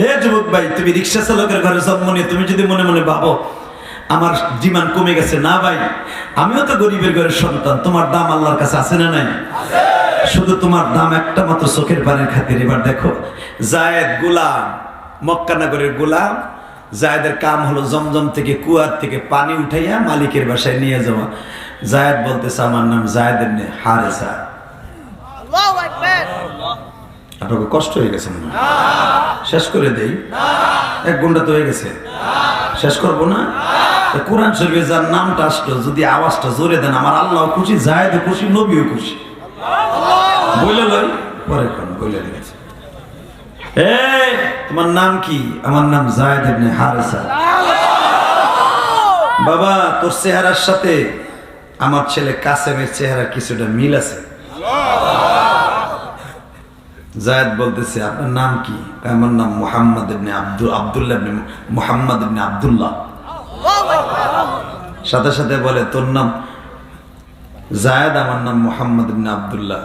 এ যুবক ভাই, তুমি রিক্সা চালকের ঘরে জন্ম নিয়ে তুমি যদি মনে মনে ভাবো আমার ডিমান্ড কমে গেছে, না ভাই, আমিও তো গরিবের ঘরের সন্তান। তোমার দাম আল্লাহর কাছে আছে না নাই? শুধু তোমার দাম একটা মাত্র চোখের পানির খাতির। এবার দেখো, যায়েদ গোলাম, মক্কা নগরের গোলাম। যায়েদের কাম হলো জমজম থেকে, কুয়ার থেকে পানি উঠাইয়া মালিকের বাসায় নিয়ে যাওয়া। যায়েদ বলতেছে, আমার নাম যায়েদ ইবনে হারেসা। আল্লাহু আকবার। আপনাকে কষ্ট হয়ে গেছে না? শেষ করে দেই? 1 ঘন্টা তো হয়ে গেছে, শেষ করবো না? কোরআন শরীফে যার নামটা আসলো, যদি আওয়াজটা জোরে দেন, আমার আল্লাহ খুশি, যায়েদ খুশি, নবীও খুশি। বলে লই পরে কোন বলে দিয়েছে। এই তোমার নাম কি? আমার নাম যায়েদ ইবনে হারেসা। বাবা, তোর চেহারার সাথে আমার ছেলে কাসেমের চেহারার কিছুটা মিল আছে। যায়েদ বলতেছে, আপনার নাম কি? আমার নাম মুহাম্মদ ইবনে আব্দুল্লাহ ইবনে মুহাম্মদ ইবনে আব্দুল্লাহ। সাথে সাথে বলে, তোর নাম যায়েদ, আমার নাম মুহাম্মদ ইবনে আব্দুল্লাহ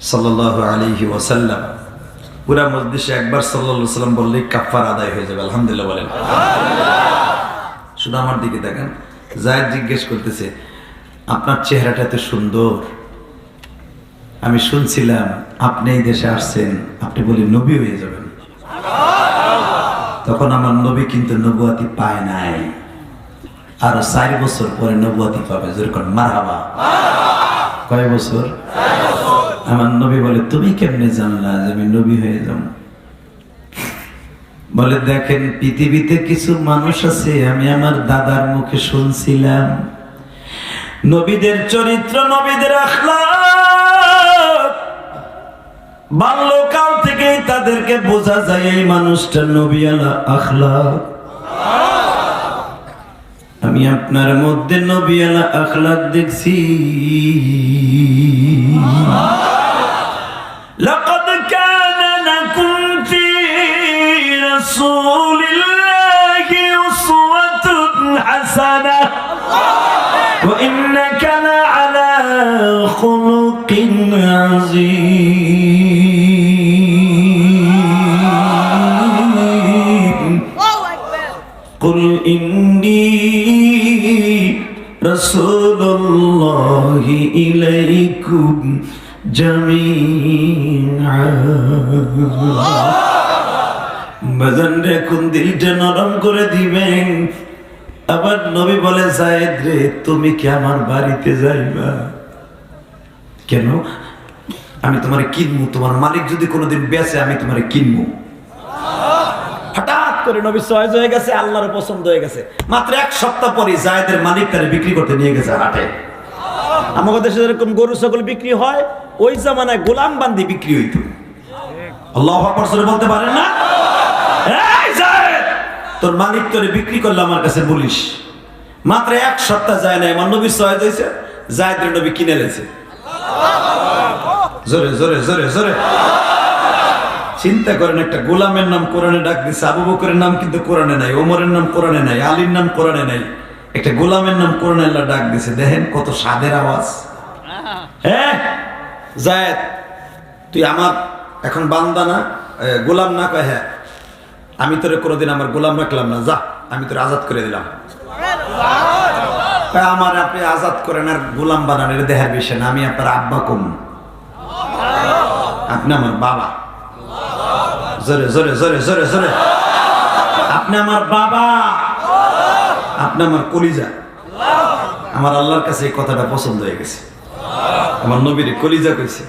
সাল্লাল্লাহু আলাইহি ওয়াসাল্লাম। পুরা মজলিসে একবার সাল্লাল্লাহু আলাইহি ওয়াসাল্লাম বললেই কাফারা আদায় হয়ে যাবে। আলহামদুলিল্লাহ বলেন। শুধু আমার দিকে দেখেন। যায়েদ জিজ্ঞেস করতেছে, আপনার চেহারাটা এত সুন্দর, আমি শুনছিলাম আপনি এই দেশে আসছেন, আপনি বলি নবী হয়ে যাবেন। তখন আমার নবী কিন্তু নবুয়াতি পায় নাই, আরো 4 বছর পরে নবুয়াতি পাবে। যেরকম মারহাবা। কয় বছর? আমার নবী বলে, তুমি কেমনে জানলা যে আমি নবী হয়ে যাব? বলে, দেখেন পৃথিবীতে কিছু মানুষ আছে, আমি আমার দাদার মুখে শুনছিলাম, নবীদের চরিত্র, নবীদের আখলাক বাল্যকাল থেকেই তাদেরকে বোঝা যায় এই মানুষটা নবী আলা আখলাক। আমি আপনার মধ্যে নবী আলা আখলাক দেখছি। লাকাদ কানা লাকুম ফি রাসূলিল্লাহি উসওয়াতুন হাসানাহ ওয়া ইন্নাকা লাআলা খুলুকিন আযীম। কুল ইন্নী রাসূলুল্লাহি ইলাইকুম জামিআ বাজান রে কোন দিলটা নরম করে দিবেন। আবার নবী বলে যায়েদ রে তুমি কি আমার বাড়িতে যাইবা? কেন? আমি তোমারে কিনবো, তোমার মালিক যদি কোনোদিন বেচে আমি তোমারে কিনবো। হঠাৎ করে নবী চয়েস হয়ে গেছে, আল্লাহর পছন্দ হয়ে গেছে। মাত্র 1 সপ্তাহ পরে যায়েদের মালিক তারে বিক্রি করতে নিয়ে গেছে হাটে। আমাদের দেশে যেরকম গরু ছাগল বিক্রি হয়, ওই জামানায় গোলাম বান্দি বিক্রি হইতো। আল্লাহু আকবার জোরে বলতে পারেন না? এই যায়েদ, তোর মালিক তোরে বিক্রি করলে আমার কাছে বলিস। মাত্র 1 সপ্তাহ যায় না, আমার নবীর চয়েস হয়েছে, যায়েদের নবী কিনে লেছে। জোরে জোরে জোরে জোরে চিন্তা করেন, একটা গোলামের নাম কোরআনে ডাক দিছে। আবু বকরের নাম কিন্তু কোরআনে নাই, ওমরের নাম কোরআনে নাই, আলীর নাম কোরআনে নাই, একটা গোলামের নাম কোরআনে আল্লাহ ডাক দিছে। দেখেন কত স্বাদের আওয়াজ। হ্যাঁ যায়েদ, তুই আমার এখন বান্দা না, গোলাম না? কয় হ্যাঁ। আমি তোরে কোনোদিন আমার গোলাম রাখলাম না, যা আমি তোরে আজাদ করে দিলাম। আমার আপনি আজাদ করেন আর গোলাম বানান, এটা দেখার বিষয় না। আমি আপনার আব্বা কম, আপনি আমার বাবা। জোরে জোরে জোরে জোরে জোরে, আপনি আমার বাবা, আপনি আমার কলিজা। আমার আল্লাহর কাছে এই কথাটা পছন্দ হয়ে গেছে। আমার নবীরে কলিজা কইছে।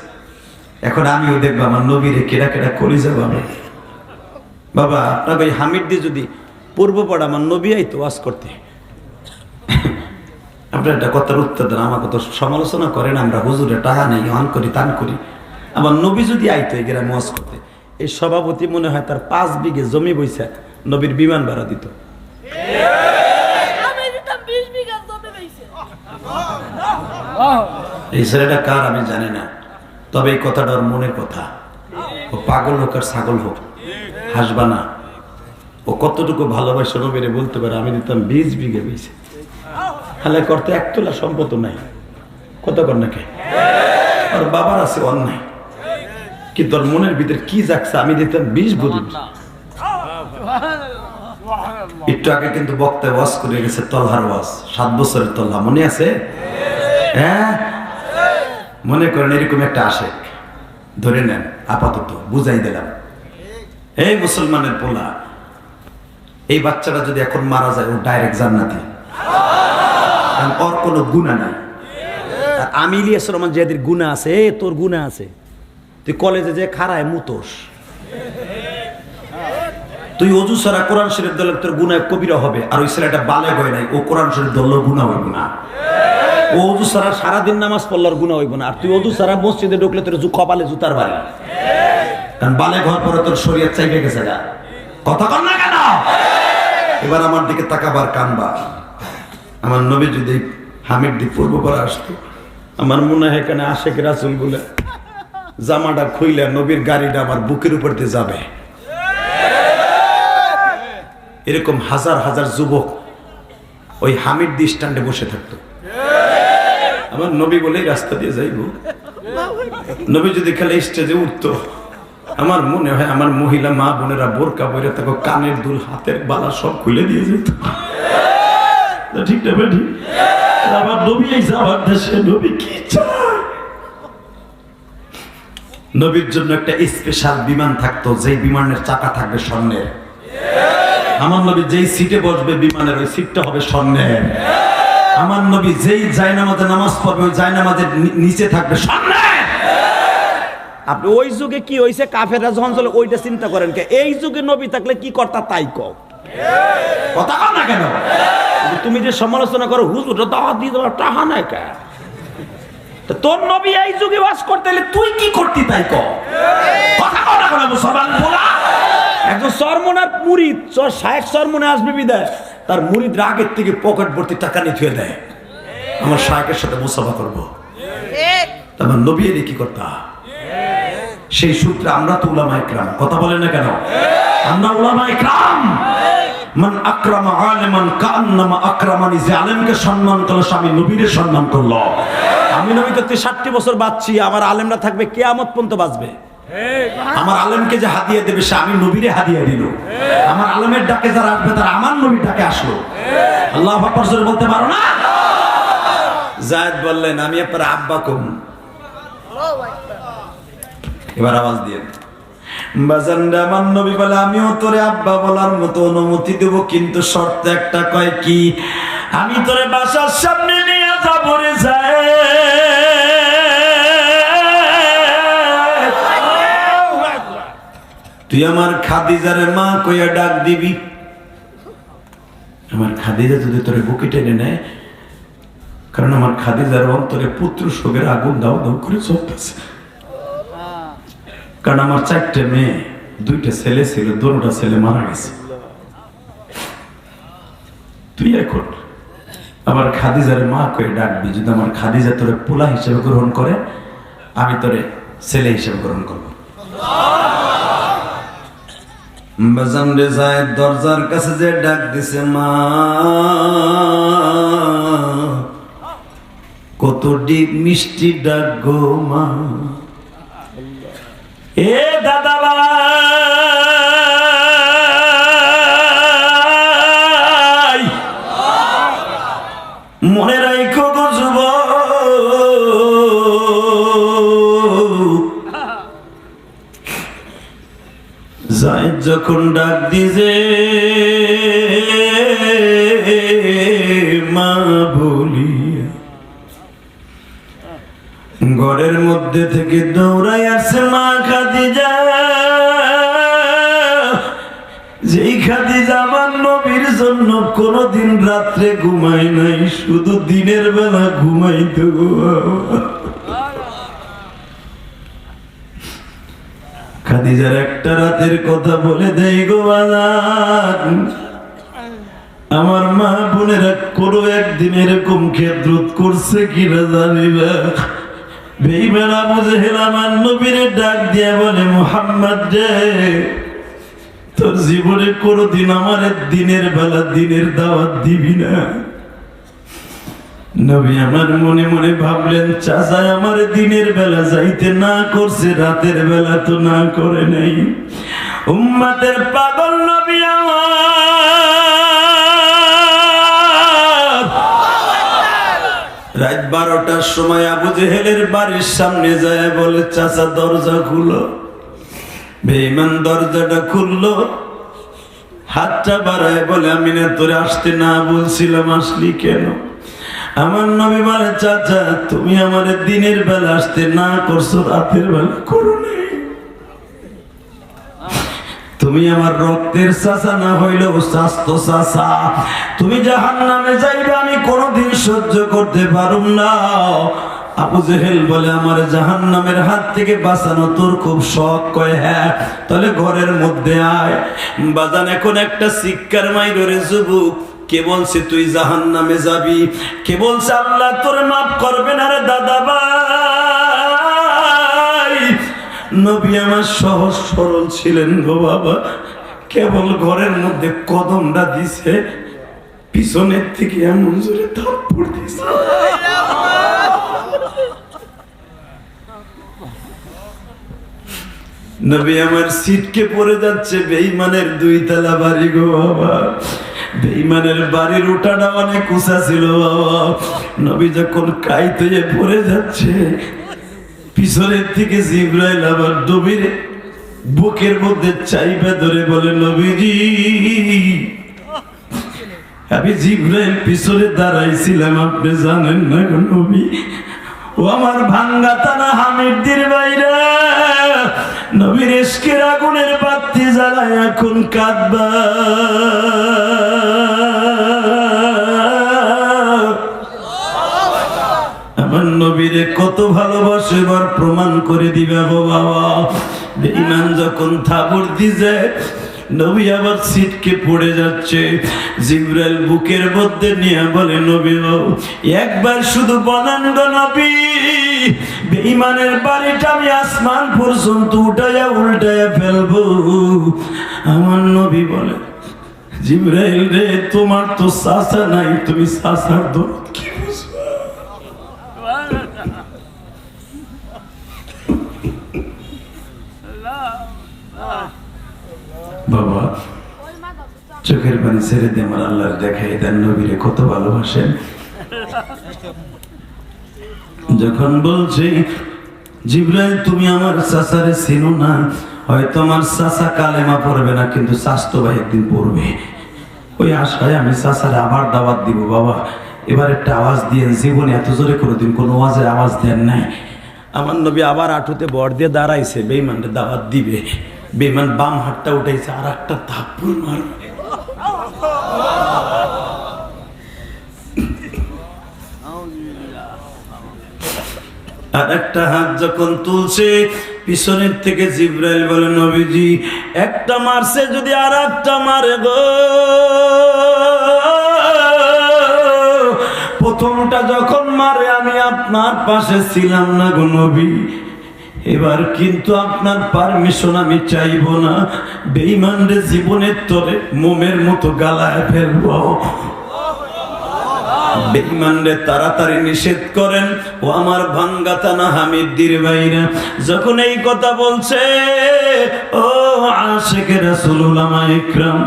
এখন আমিও দেখবো আমার নবীরে কেডা কেডা কলিজা বাবা। বাবা আপনার ভাই হামিদ দিয়ে যদি পূর্ব পড়া আমার নবী আইতো ওয়াজ করতে, আপনার একটা কথার উত্তর দেন। আমাকে তো সমালোচনা করেন, আমরা হুজুরে টাকা নেই, অন করি তান করি। আমার নবী যদি আইতো এই গ্রামে ওয়াজ করতে, এই সভাপতি মনে হয় তার 5 বিঘে জমি বইছে নবীর বিমান ভাড়া দিত। এই ছেলেটা কার আমি জানি না, তবে এই কথাটা ওর মনের কথা। ও পাগল হোক আর ছাগল হোক, হাসবা না। ও কতটুকু ভালোবাসা নবীরে বলতে পারে আমি দিতাম 20 বিঘে বইছে। হালে করতে 1 তোলা সম্পদ নাই, কত কর নাকি আর বাবার আছে অন্যায়, কিন্তু তোর মনের ভিতরে কি যাচ্ছে আমি দিতাম 20 বলি। একটু আগে কিন্তু বক্তায় ওয়াজ করে গেছে, তলহার ওয়াজ, 7 বছরের তলহা, মনে আছে? হ্যাঁ মনে করেন এরকম একটা আশেক ধরে নেন, আপাতত বুঝাই দিলাম। এই মুসলমানের পোলা, এই বাচ্চাটা যদি এখন মারা যায় ও ডাইরেক্ট জান্নাতি, কারণ ওর কোনো গুনাহ নাই। আমি ইলিয়াস রহমান যাদের গুনাহ আছে, তোর গুনাহ আছে, তুই কলেজে যে খারায় মুতোস, তুই অজু ছাড়া কোরআন শরীফ ধরলে তোর গুনাহ কবিরা হবে। আর ওই ছেলেটা বালেগ হয় নাই, ও কোরআন শরীফ ধরলেও গুনাহ হইব না। ও অজু ছাড়া সারাদিন নামাজ পড়লে গুনাহ হইব না। আর তুই অজু ছাড়া মসজিদে ঢুকলে তোর কপালে জুতার বাড়ি, কারণ বালেগ হওয়ার পরে তোর শরীয়ত চাইবে গেছে গা। কথা কর না কেন? এবার আমার দিকে তাকাবার কানবা। আমার নবী যদি হামিদ দি পূর্ব করে আসতো, আমার মনে হয় এখানে আশেক রাসূল গুলা জামাটা খুইলে নবীর গাড়িটা আমার বুকের উপর দিয়ে যাবে। এরকম হাজার হাজার যুবক ওই হামিদ দি স্ট্যান্ডে বসে থাকতো। আমার নবী বলেই রাস্তা দিয়ে যাইব। নবী যদি খেলে স্টেজে উঠতো, আমার মনে হয় আমার মহিলা মা বোনেরা বোরকা পরে থাকো, কানের দুল হাতের বালা সব খুলে দিয়ে যেত। ঠিক না বেটি? আমার নবী এই যাবার দেশে নবী কি চায়? নবীর জন্য একটা স্পেশাল বিমান থাকতো, যেই বিমানের চাকা থাকবে স্বর্ণের। আমার নবী যেই সিটে বসবে বিমানের, ওই সিটটা হবে স্বর্ণের। আমার নবী যেই জায়নামাজে নামাজ পড়বে, ওই জায়নামাজের নিচে থাকবে স্বর্ণের। আপনি ওই যুগে কি হইছে, কাফেররা যখন চলে ওইটা চিন্তা করেন কে? এই যুগে নবী থাকলে কি করতা তাই কও। কথা কও না কেন? তুমি যে সমালোচনা করো হুজুর দাওয়াত দিয়ে দেওয়ার টাকা নাই কে? তোর নবী এই যুগে ওয়াজ করতে হলে তুই কি করতি তাই কও। কথা কও না কেন মুসলমান বলা? একজন সরমনার মুরিদ, শায়েখ সরমনে আসবে বিদায়, তার মুরিদ রাগের থেকে পকেট ভর্তি টাকা নিয়ে থুয়ে দেয়, আমার শায়েখের সাথে মুসাফা করবো। আমার নবী এলে কি করতা? সেই সূত্রে আমরা তো উলামায়ে কিরাম, কথা বলেন না কেন? আমরা উলামায়ে কিরাম। মান আকরামা আলিমান কান্নামা আকরামানি, যে আলেমকে সম্মান করলো স্বামী নবীরে সম্মান করলো। আমি নবী তো 60 বছর বাঁচছি, আমার আলেমরা থাকবে কিয়ামত পর্যন্ত বাঁচবে। আমার আলেমকে যে হাদিয়া দেবে সে আমি নবীরে হাদিয়া দিল। আমার আলেমের ডাকে যারা আসবে তারা আমার নবীর ডাকে আসলো। আল্লাহু আকবার জোরে বলতে পারো না? যায়েদ বললেন আমি আপনার আব্বা কম। এবার আওয়াজ দিয়ে বাজানরা আমার নবী বলে আমিও তোরে আব্বা বলার মতো অনুমতি দেব, কিন্তু শর্ত একটা। কয় কি? আমি তোরে বাসার সামনে নিয়ে যাবো রে যায়, তুই আমার খাদিজারে মা কইয়া ডাক দিবি। আমার খাদিজা যদি তোরে বুকে টেনে নেয়, কারণ আমার খাদিজার অন্তরে পুত্র শোকের আগুন দাও দাও করে চলতেছে। কারণ আমার 4টে মেয়ে, 2টা ছেলে ছিল, 2টা ছেলে মারা গেছে। তুই এখন আমার খাদিজারে মা কয়ে ডাকবি। যদি আমার খাদিজা তোরে পোলা হিসেবে গ্রহণ করে, আমি তোরে ছেলে হিসেবে গ্রহণ করবো। বাজান রে যায় দরজার কাছে যে ডাক দিছে, মা কত ডিপ মিষ্টি ডাক গো মা। এ দাদা ভাই, মনে রাখো গো যুবক, যায় যখন ডাক দিছে মা বলিয়া, ঘরের মধ্যে থেকে দৌড়াই আসছে মা খাদিজা। যেই খাদিজা আমার নবীর জন্য কোনদিন রাত্রে ঘুমায় নাই, শুধু দিনের বেলা ঘুমাইতো। খাদিজার একটা রাতের কথা বলে দেই গো বাজান, আমার মা বোনেরা কোনো একদিন এরকম খেদরত করছে কিনা জানি না। বেঈমান আবু জেহেল আমার নবীরে ডাক দিয়া বলে, মুহাম্মদ রে, তোর জীবনে কোনোদিন আমার দিনের বেলা দিনের দাওয়াত দিবি না? নবী আমার মনে মনে ভাবলেন, চাচা আমার দিনের বেলা যাইতে না করছে, রাতের বেলা তো না করে নাই। উম্মতের পাগল নবী আমার রাত 12টার সময় আবু জেহেলের বাড়ির সামনে যায় বলে, চাচা দরজা খুলো। বেঈমান দরজাটা খুললো, হাতটা বাড়ায় বলে, আমি না তোরে আসতে না বলছিলাম, আসলি কেন? আমার নবী বলে, চাচা তুমি আমার দিনের বেলা আসতে না করছো, রাতের বেলা করো নাই। তুমি আমার রক্তের চাচা না হইলেও স্বাস্থ্য চাচা, তুমি জাহান্নামে যাইবে আমি কোনোদিন সহ্য করতে পারুম না। আবু জেহেল বলে, আমার জাহান্নামের হাত থেকে বাঁচানো তোর খুব শখ। কয় হ্যাঁ, তাহলে ঘরের মধ্যে আয়। বাজান এখন একটা চিৎকার মাইর রে যুবক, কে বলছে তুই জাহান্নামে যাবি? কে বলছে আল্লাহ তোর মাফ করবে না রে দাদা ভাই? নবী আমার সহজ সরল ছিলেন গো বাবা, কেবল ঘরের মধ্যে কদমটা দিছে, পিছনের থেকে এমন জোরে থাপ্পড় দিছে। নবী আমার সিটকে পড়ে যাচ্ছে। বেঈমানের 2 তলা বাড়ি গো বাবা, বেঈমানের বাড়ির উঠাটা অনেক উঁচা ছিল বাবা। নবী যখন কাইতে পড়ে যাচ্ছে, পিছনের থেকে জিবরাইল আবার নবীর বুকের মধ্যে চাইবে ধরে বলে, নবীজি আমি জিবরাইল পিছনে দাঁড়াইছিলাম, আপনি জানেন না গো নবী? ও আমার ভাঙ্গা তানা হামিদদের বাইরে নবীর ইশকের আগুনের বাতি জ্বালায় এখন কাঁদবা। আমার নবীরে কত ভালোবাসে এবার প্রমাণ করে দিবে গো বাবা। বেঈমান যখন থাবড় দিছে, নবী আবার সিটকে পড়ে যাচ্ছে। জিবরাইল বুকের মধ্যে নিয়ে বলে, নবী একবার শুধু বলেন গো নবী, বেঈমানের বাড়িটা আমি আসমান পর্যন্ত উঠাইয়া উল্টাইয়া ফেলবো। আমার নবী বলে, জিবরাইল রে, তোমার তো চাচা নাই, তুমি চাচার দরদ কি বুঝবা? বাবা চোখের পানি ছেড়ে দিয়ে আমার আল্লাহর দেখাই দেন, নবীরে কত ভালোবাসেন। যখন বলছে জিবরাইল তুমি আমার চাচারে চিনো না, হয়তো আমার চাচা কালেমা পড়বে না, কিন্তু স্বাস্থ্য ভাই একদিন পড়বে। ওই আশায় আমি চাচারে আবার দাওয়াত দিব, বাবা এবার একটা আওয়াজ দিয়েন, জীবনে এত জোরে কোনোদিন কোনো আওয়াজের আওয়াজ দেন নাই। আমার নবী আবার আঁটুতে বর দিয়ে দাঁড়াইছে, বেঈমানকে দাওয়াত দিবে। বেঈমান বাম হাতটা উঠাইছে, আর একটা থাপ্পড় মারবে। আর একটা হাত যখন তুলছে, পিছনের থেকে জিবরাইল বলে, নবীজি একটা মারছে, যদি আর একটা মারে গো, প্রথমটা যখন মারে আমি আপনার পাশে ছিলাম না গো নবী, এবার কিন্তু আপনার পারমিশন আমি চাইবো না, বেঈমানরে জীবনের তরে মোমের মতো গালায় ফেলবো। বেঈমানরে তাড়াতাড়ি নিষেধ করেন। ও আমার ভাঙ্গাতানা হামিদ্দির ভাইরা, যখন এই কথা বলছে, ও আশিকে রাসূল উলামা ইকরাম,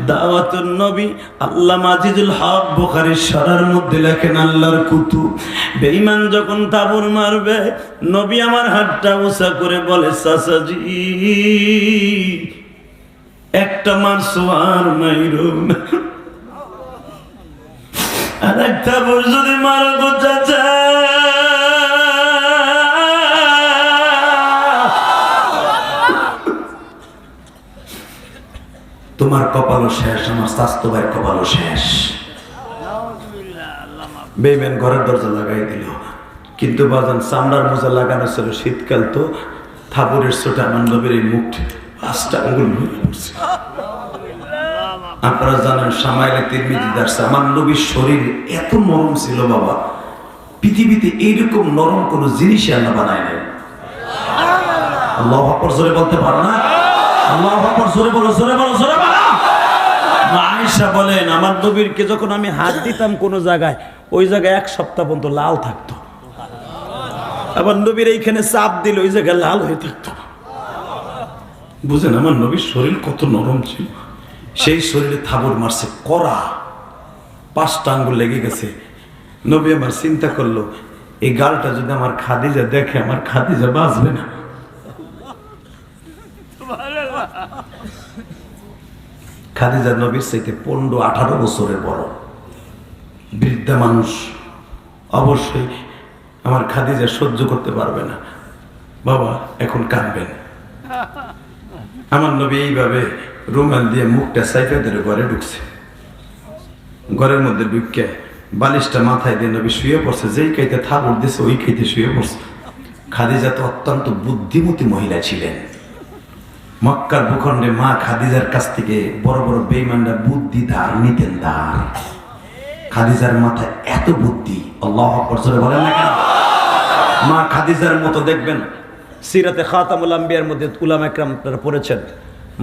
দাওয়াতুন নবী আল্লামা আজিজুল হক বুখারীর শরহের মধ্যে লেখেন, আল্লাহর কুতুব, বেঈমান যখন তাবুর মারবে, নবী আমার হাতটা উঁচা করে বলে, চাচাজি একটা মারছো আর মাইরো না, আর একটা বর যদি মারো গো চাচা, তোমার কপালও শেষ, আমার স্বাস্থ্য ভাইয়ের কপালও শেষ। বেঈমান ঘরের দরজা লাগাই দিল, কিন্তু বাজান চামড়ার মোজা লাগানো ছিল, শীতকাল তো, থাপুরের ছোট আমার নবীর এই মুখটা 5টা আঙ্গুল ভরে পড়ছে। আপনারা জানেন সামাইলে তিরমিজি দার্সে, আমার নবীর শরীর এত নরম ছিল বাবা, পৃথিবীতে এইরকম নরম কোন জিনিসই আল্লাহ বানায় নাই। আল্লাহু আকবার জোরে বলতে পারো না? আল্লাহু আকবার জোরে বলো, জোরে বলো, জোরে বলো। আয়েশা বলেন, আমার নবীরকে যখন আমি হাত দিতাম কোন জায়গায়, ওই জায়গায় 1 সপ্তাহ পর্যন্ত লাল থাকতো, আবার নবীর এইখানে চাপ দিলে ওই জায়গায় লাল হয়ে থাকতো। বুঝেন আমার নবীর শরীর কত নরম ছিল। সেই শরীরে থাবর মারছে কড়া, 5টা আঙ্গুল লেগে গেছে। নবী আমার চিন্তা করলো, এই গালটা যদি আমার খাদিজা দেখে, আমার খাদিজা বাঁচবে না। খাদিজা নবীর চাইতে 15-18 বছরের বড়, বৃদ্ধা মানুষ, অবশ্যই আমার খাদিজা সহ্য করতে পারবে না। বাবা এখন কাঁদবেন। আমার নবী এইভাবে রুমাল দিয়ে মুখটা সাইফা ধরে ঘরে ঢুকছে। ঘরের মধ্যে ঢুকে বালিশটা মাথায় দিয়ে নবী শুয়ে পড়ছে, যেই কাইতে থাবড় দিছে ওই কাইতে শুয়ে পড়ছে। খাদিজা তো অত্যন্ত বুদ্ধিমতী মহিলা ছিলেন। মক্কার ভূখণ্ডে মা খাদিজার কাছ থেকে বড় বড় বেঈমানরা বুদ্ধি ধার নিতেন। ধার খাদিজার মাথায় এত বুদ্ধি, আল্লাহু আকবার জোরে বলেন না কেন? মা খাদিজার মতো দেখবেন সিরাতে খাতামুল আম্বিয়ার মধ্যে উলামা ইকরাম আপনারা পড়েছেন,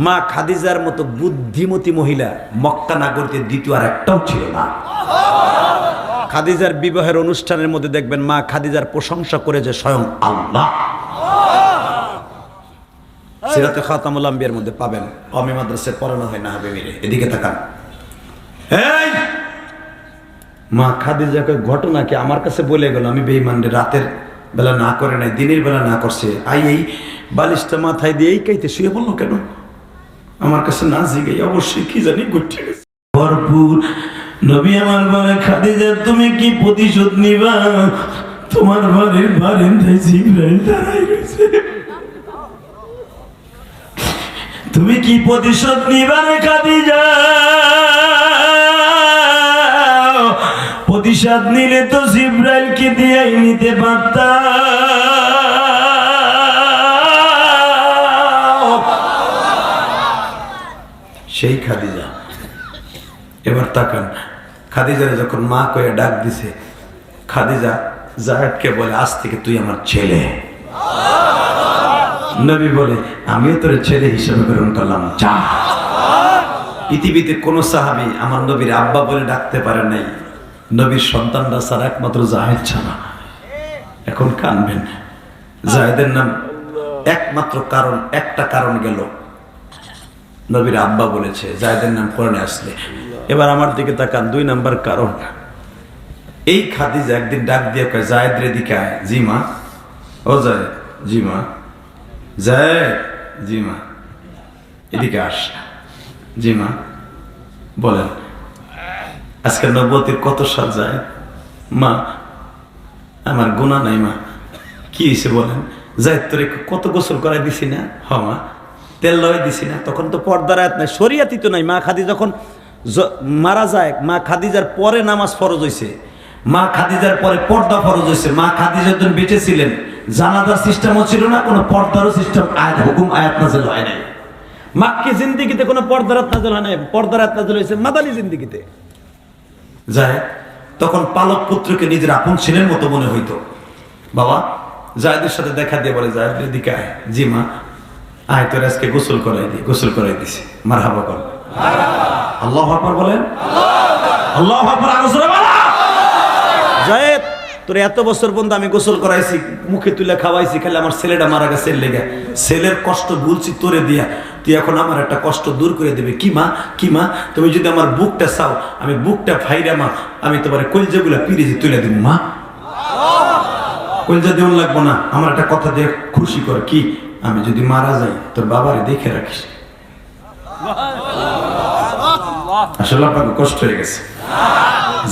মা খাদিজার মতো বুদ্ধিমতী মহিলা মক্কা নগরীতে দ্বিতীয় আর একটাও ছিল না। খাদিজার বিবাহের অনুষ্ঠানের মধ্যে দেখবেন মা খাদিজার প্রশংসা করে যে স্বয়ং আল্লাহ। সিরাতে খাতামুল আম্বিয়ার মধ্যে পাবেন। কওমি মাদ্রাসায় পড়ানো হয় না হাবিবিরে, এদিকে তাকান। এই মা খাদিজাকে ঘটনা কি আমার কাছে বলে গেল, আমি বেঈমানরে রাতের বেলা না করে নাই, দিনের বেলা না করছে, এই বালিশটা মাথায় দিয়ে এই কাইতে শুয়ে বললো কেন? আমার কাছে না জিগাই অবশ্যই কি জানি ঘটে গেছে। ভরপুর নবী আমার বলে, খাদিজা তুমি কি প্রতিশোধ নিবা? তোমার বাড়ির বারান্দায় জিবরাইল দাঁড়াই রয়েছে, তুমি কি প্রতিশোধ নিবা রে খাদিজা? প্রতিশোধ নিলে তো জিবরাইলকে দিয়েই নিতে পারতা। সেই খাদিজা। এবার তাকান, খাদিজারে যখন মা কয়ে ডাক দিছে, খাদিজা জায়েদকে বলে, আজ থেকে তুই আমার ছেলে। নবী বলে, আমিও তোর ছেলে হিসেবে গ্রহণ করলাম, যা। পৃথিবীতে কোন সাহাবী আমার নবীর আব্বা বলে ডাকতে পারে নাই, নবীর সন্তানরা ছাড়া একমাত্র জায়েদ ছাড়া। এখন কানবেন, জায়েদের নাম একমাত্র কারণ, একটা কারণ গেল, নবীর আব্বা বলেছে জায়েদের নাম কোরআনে আসলে। এবার আমার দিকে তাকান, 2 নাম্বার কারণ, এই খাদিজা একদিন ডাক দিয়ে কয়, জায়েদ রে দিকে আয়। জি মা। ও জায়েদ। জি মা। জায়েদ। জি মা। এদিকে আস। জি মা বলেন, আজকে নবুয়তের কত সাল যায়? মা আমার গুনাহ নাই মা। কি হয়েছে বলেন? যাই তোরে কত গোসল করাই দিছি না? হ মা। তেল লয় দিছি না? তখন তো পর্দার আয়াত নাই, শরিয়াতই তো নাই। মা খাদিজা যখন মারা যায়, মা খাদিজার পরে নামাজ ফরজ হয়েছে, মা খাদিজার পরে পর্দা ফরজ হয়েছে। মা খাদিজা যখন বেঁচে ছিলেন জানাজার সিস্টেমও ছিল না, কোনো পর্দারও সিস্টেম আয়াত হুকুম আয়াত নাযিল হয় নাই। মাক্কি জিন্দেগিতে কোনো পর্দার আয়াত নাযিল হয় নাই, পর্দার আয়াত নাযিল হয়েছে মাদানী জিন্দেগিতে। যায় তখন পালক পুত্রকে নিজের আপন ছেলের মতো মনে হইতো। বাবা জায়েদের সাথে দেখা দিয়ে বলে, জায়েদ এদিকে আয়। জি মা। আয় তোর আজকে গোসল করাই দিই। গোসল করাই দিছি। মারহাবা কর। আল্লাহু আকবার বলেন। আল্লাহু আকবার। আরো জোরে বলো। জায়েদ তোর এত বছর পর্যন্ত আমি গোসল করাইছি, মুখে তুলে খাওয়াইছি, খালি আমার ছেলেটা মারা গেছে লেগে। ছেলের কষ্ট ভুলছি তোরে দিয়া, তুই এখন আমার একটা কষ্ট দূর করে দেবে। কি মা? কি মা? তুমি যদি আমার বুকটা চাও, আমি বুকটা ফাইরা মা, আমি তোমার কলজাগুলা পিরিয়ে তুলে দিব মা। কলজা দেওয়ান লাগবো না, আমার একটা কথা দিয়ে খুশি কর। কি? আমি যদি মারা যাই তোর বাবারে দেখে রাখিস। আসলে আপনাকে কষ্ট হয়ে গেছে।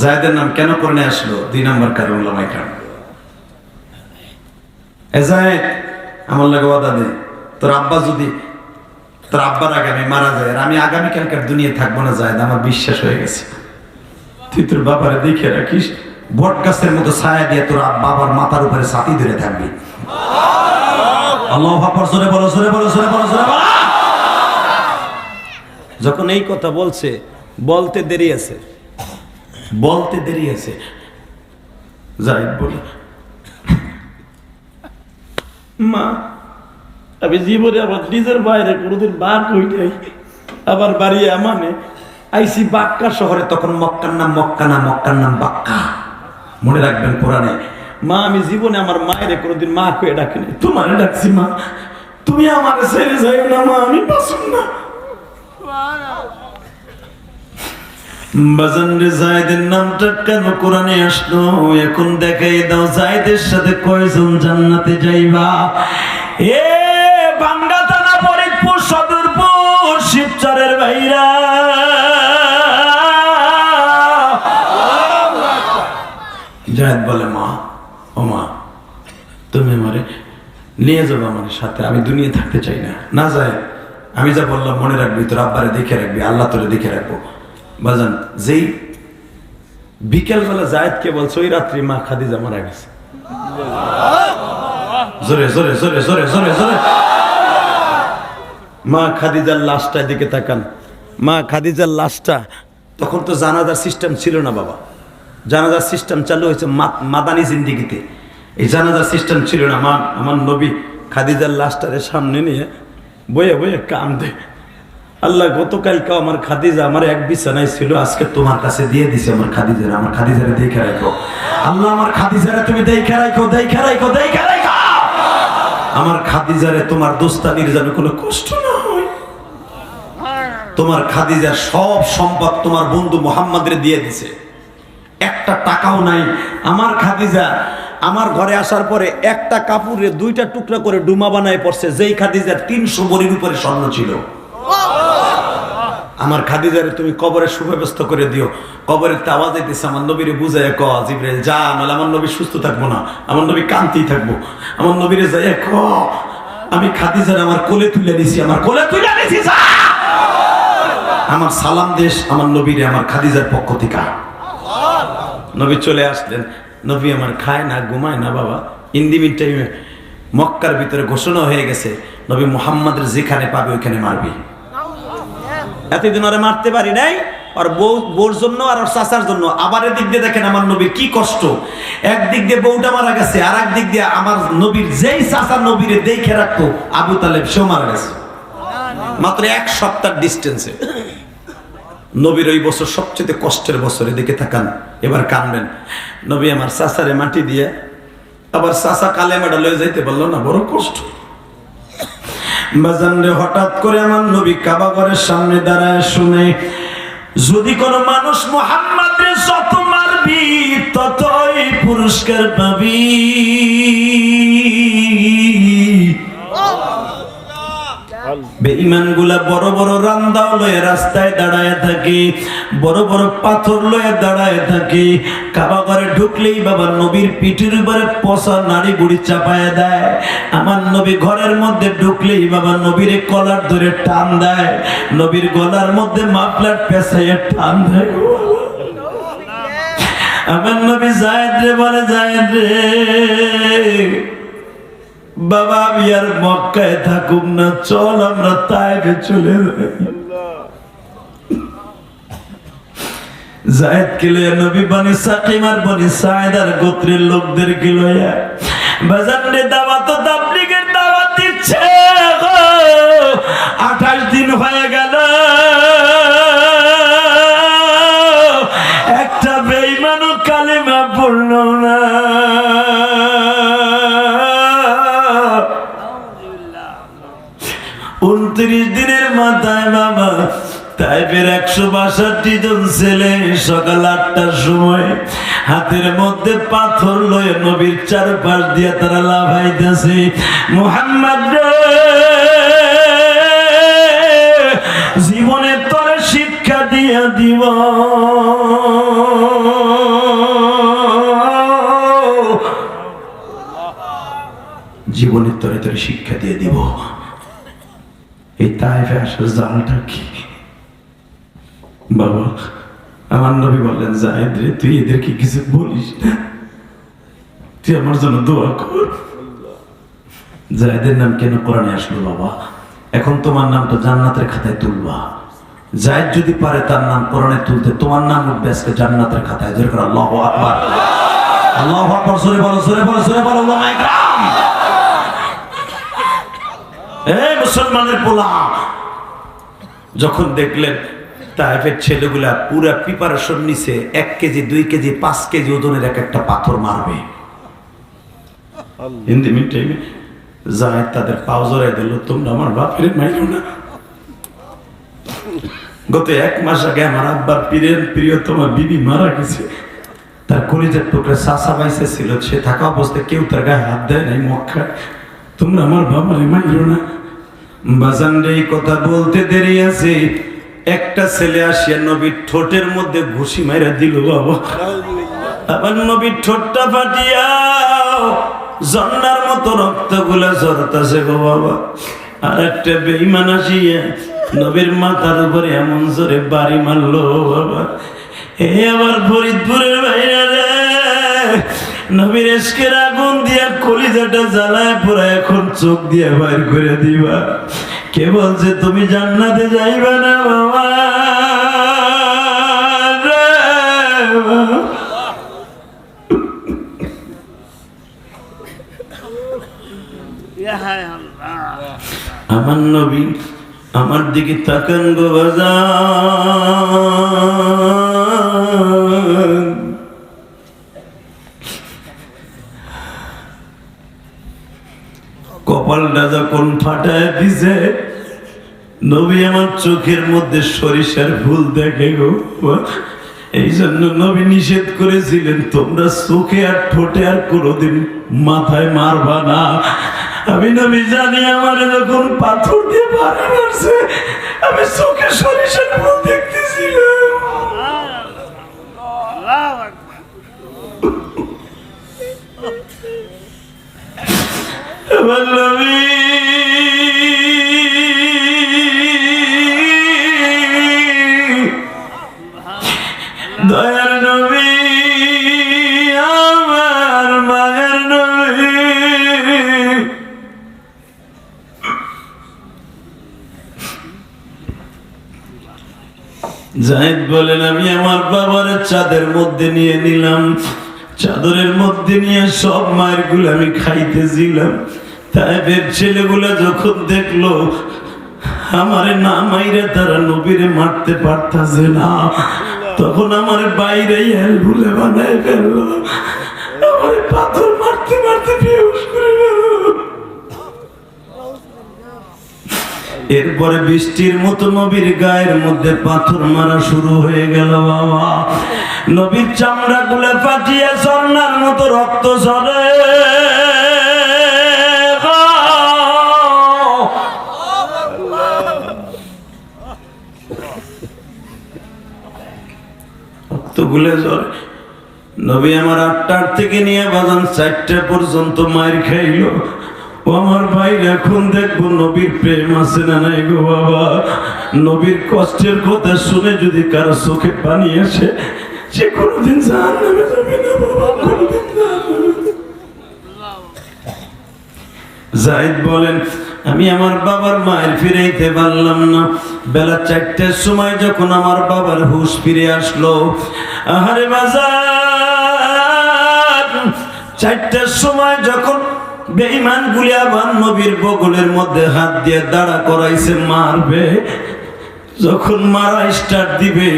জায়েদের নাম কেন করে আসলো? 2 নম্বর কারণ ওলামায়ে কেরাম। এ জায়েদ আমার লাগে ওয়াদা দে, তোর আব্বা যদি, তোর আব্বার আগে আমি মারা যায় আর আমি আগামীকালকার দুনিয়া থাকবো না জায়েদ, আমার বিশ্বাস হয়ে গেছে। তুই তোর বাবারে দেখে রাখিস, বট গাছের মতো ছায়া দিয়ে তোর বাবার মাথার উপরে ছাতি ধরে থাকবি। আল্লাহু আকবার। জোরে বলো, জোরে বলো, জোরে বলো, জোরে বলো। যখন এই কথা বলছে, বলতে দেরি আছে, বলতে দেরি আছে। জায়েদ বলে, মা আমি জীবনে আমার নিজের বাইরে কোনোদিন বাঘ হই নাই, আবার বাড়ি আমানে আইসি বাক্কা শহরে। তখন মক্কার নাম মক্কা না, মক্কার নাম বাক্কা, মনে রাখবেন কোরআনে। মা আমি জীবনে আমার মায়ের কোনোদিন মা কয়ে ডাকি নাই, তোমার ডাকছি মা, তুমি আমার ছেড়ে যাইও না মা, আমি বাঁচুন না। বাজানরে জায়েদের নামটা কেন কোরআনে আসলো? এখন দেখাই দাও জায়েদের সাথে কয়জন জান্নাতে যাইবা। এ বাংলা থানা, ফরিদপুর, সদরপুর, শিবচরের ভাইরা, জায়েদ বলে, মা ও মা তুমি আমারে নিয়ে যাবো আমার সাথে, আমি দুনিয়া থাকতে চাই না। না জায়েদ, আমি যা বললাম মনে রাখবি, তোর আব্বারে দেখে রাখবি, আল্লাহ তোরে দেখে রাখবো। বাজান যেই বিকেলবেলা জায়েদকে বলছে ওই রাত্রি মা খাদিজা মারা গেছে। জোরে জোরে জোরে জোরে জোরে জোরে। মা খাদিজার লাশটার দিকে তাকান। মা খাদিজার লাশটা, তখন তো জানাজার সিস্টেম ছিল না বাবা, জানাজার সিস্টেম চালু হয়েছে মাদানী জিন্দেগিতে। এই জানাজার সিস্টেম ছিল না। আমার নবী খাদিজার লাশটারে সামনে নিয়ে বয়ে বয়ে কান্দে, আল্লাহ গতকালকে আমার খাদিজা আমার এক বিছানায় ছিল, আজকে তোমার কাছে দিয়ে দিছে আমার খাদিজারে, আমার খাদিজারে দেখে রাখো। আল্লাহ আমার খাদিজারে তুমি দেখে রাখো, দেখে রাখো, দেখে রাখো। আমার খাদিজারে তোমার দোস্তানির যেন কোনো কষ্ট না হয়। তোমার খাদিজার সব সম্পদ তোমার বন্ধু মুহাম্মদরে দিয়ে দিছে, একটা টাকাও নাই। আমার খাদিজা আমার ঘরে আসার পরে একটা কাপড়ে 2টা টুকরা করে ডুমা বানায় পড়ছে, যেই খাদিজার 300 ভরির উপরে স্বর্ণ ছিল। আমার খাদিজারে তুমি কবরে সুব্যবস্থা করে দিও। কবরের আওয়াজ দিতেছে, আমার নবীরে বুঝায় ক জিবরাইল যা, নাহলে আমার নবী সুস্থ থাকবো না, আমার নবী কান্তি থাকবো। আমার নবীরে যাই ক আমি খাদিজারে আমার কোলে তুলে নিছি, আমার কোলে তুলে নিছি, আমার সালাম দেশ আমার নবীরে আমার খাদিজার পক্ষ থেকে। নবী চলে আসলেন। নবী আমার খায় না, ঘুমায় না বাবা। ইন্দিমিন টাইমে মক্কার ভিতরে ঘোষণা হয়ে গেছে, নবী মুহাম্মদের যেখানে পাবে ওইখানে মারবি। এতদিন ওরে মারতে পারি নাই, আর বউর জন্য আর ওর চাচার জন্য। আবার এদিক দিয়ে দেখেন আমার নবীর কি কষ্ট, একদিক দিয়ে বউটা মারা গেছে, আর একদিক দিয়ে আমার নবীর যেই চাচা নবীরে দেখে রাখতো আবু তালেব, সেও মারা গেছে মাত্র 1 সপ্তাহ ডিস্টেন্সে। নবীর ওই বছর সবচেয়ে কষ্টের বছর, এদিকে তাকান, এবার কানবেন। নবী আমার চাচারে মাটি দিয়ে, আবার চাচা কালেমাটা লয়ে যাইতে পারলো না, বড় কষ্ট। বাজানরে হঠাৎ করে আমার নবী কাবা ঘরের সামনে দাঁড়ায় শুনে, যদি কোন মানুষ মুহাম্মদরে যত মারবি ততই পুরস্কার পাবি। বেঈমানগুলা বড় বড় রান্দাও লয়ে রাস্তায় দাঁড়ায় থাকে, বড় বড় পাথর লয়ে দাঁড়ায় থাকে। কাবা ঘরে ঢুকলেই বাবা নবীর পিঠের উপরে পচা নাড়ি বুড়ি চাপায় দেয়। আমার নবী ঘরের মধ্যে ঢুকলেই বাবা নবীর কলার ধরে টান দেয়, নবীর গলার মধ্যে মাফলার পেঁচাইয়ে টান দেয়। আমার নবী যায়েদ রে বলে, যায়েদ রে বাবা আমি আর মক্কায় থাকুক না, চল আমরা তায়েফে চলে যাই। যায়েদ কে লইয়া নবী বনি সাকিম আর বনি সাঈদার গোত্রের লোকদের কে লইয়া বাজার রে দাওয়াত ও তাবলীগের দাওয়াত দিচ্ছে। 28 দিন হয়ে গেল, একটা বেঈমানও কালিমা পড়ল না। 29 দিনের মাথায় বাবা তাইফের 162 জন ছেলে সকাল 8টার সময় হাতের মধ্যে পাথর লয়ে নবীর চারপাশ দিয়ে তারা লাফাইতেছে। মুহাম্মদ জীবনের তরে শিক্ষা দিয়া দিব, জীবনের তরে তরে শিক্ষা দিয়ে দিব। এই তাইফে আসার জালটা কি বাবা? আমার নবী বললেন, যায়েদ রে তুই এদেরকে কিছু বলিস না, তুই আমার জন্য দোয়া কর। যায়েদের নাম কেন কোরআনে আসলো বাবা? এখন তোমার নামটা জান্নাতের খাতায় তুলবা। যায়েদ যদি পারে তার নাম কোরআনে তুলতে, তোমার নাম উঠবে আজকে জান্নাতের খাতায়। জোরে করে আল্লাহু আকবার, আল্লাহু আকবার। সরে বলো, সরে বলো, সরে বলো। ওলামায়ে কেরাম, এই মুসলমানের পোলা যখন দেখলেন তাইফের ছেলেগুলা পুরা প্রিপারেশন নিছে, 1 কেজি 2 কেজি 5 কেজি ওজনের এক একটা পাথর মারবে, হিন্দি মিটাইবে, যায়েদ তাদের পাও জড়াই দিল, তোমরা আমার বাপের মাইরো না। গত 1 মাস আগে আমার আব্বার প্রিয় তোমার বিবি মারা গেছে, তার কলিজার টুকরা চাচা বাইসে ছিল, সে থাকা অবস্থায় কেউ তার গায়ে হাত দেয় নাই মক্কা, তোমরা আমার বাবারে মাইরো না। বাজান রে এই কথা বলতে দেরি আছে, একটা ছেলে আসিয়া নবীর ঠোঁটের মধ্যে ঘুষি মাইরা দিল বাবা। আবার নবীর ঠোঁটটা ফাটিয়া জন্নার মতো রক্ত গুলা ঝরতাছে গো বাবা। আর একটা বেঈমান আসিয়া নবীর মাথার উপরে এমন জোরে বাড়ি মারলো বাবা। এ আবার ফরিদপুরের বাইরে রে, নবীর ইশকের আগুন দিয়া কলিজাটা জ্বালায় পুরা এখন চোখ দিয়ে বাইর করে দিবা। কে বলছে তুমি জান্নাতে যাইবা না বাবা? আমার নবী আমার দিকে তাকান গো বাজান। কপালটা যখন ফাটায় দিছে, নবী আমার চোখের মধ্যে সরিষার ফুল দেখে গো। এই জন্য নবী নিষেধ করেছিলেন, তোমরা চোখে আর ঠোঁটে আর কোনোদিন মাথায় মারবা না। আমি নবী জানি আমার যখন পাথর দিয়ে বাড়ি মারছে, আমি চোখে সরিষার ফুল দেখতেছিলাম। আমার নবী দয়ার নবী, আমার মায়ের নবী। যায়েদ বলেন, আমি আমার বাবার চাঁদের মধ্যে নিয়ে নিলাম, চাদরের মধ্যে নিয়ে সব মায়ের গুলো আমি খাইতেছিলাম। তাইফের ছেলেগুলা যখন দেখলো আমারে না মাইরে তারা নবীরে মারতে পারতাছে না, তখন আমার বাইরে ভুলে বানায় ফেললো, আমার পাথর মারতে মারতে বেহুশ করে গেল। এরপরে বৃষ্টির মতো নবীর গায়ের মধ্যে পাথর মারা শুরু হয়ে গেল বাবা। নবীর চামড়া গুলো ফাটিয়ে ঝর্ণার মতো রক্ত ঝরে। এতগুলো জ্বর। নবী আমার 8টার থেকে নিয়ে বাজান 4টা পর্যন্ত মায়ের খাইলো। ও আমার ভাই, এখন দেখবো নবীর প্রেম আছে না নাই গো বাবা। নবীর কষ্টের কথা শুনে যদি কারো চোখে পানি আসে, সে কোনোদিন জাহান্নামে যাবে না বাবা, কোনোদিন জাহান্নামে। জাহিদ বলেন, আমি আমার বাবার মায়ের ফিরাইতে পারলাম না। বেলা 4টার সময় যখন আমার বাবার হুঁশ ফিরে আসলো, আহারে বাজার 4টার সময় যখন বেঈমান গুলি আবার নবীর বগলের মধ্যে হাত দিয়ে দাঁড়া করাইছে মারবে, যখন মারা স্টার্ট দিবে,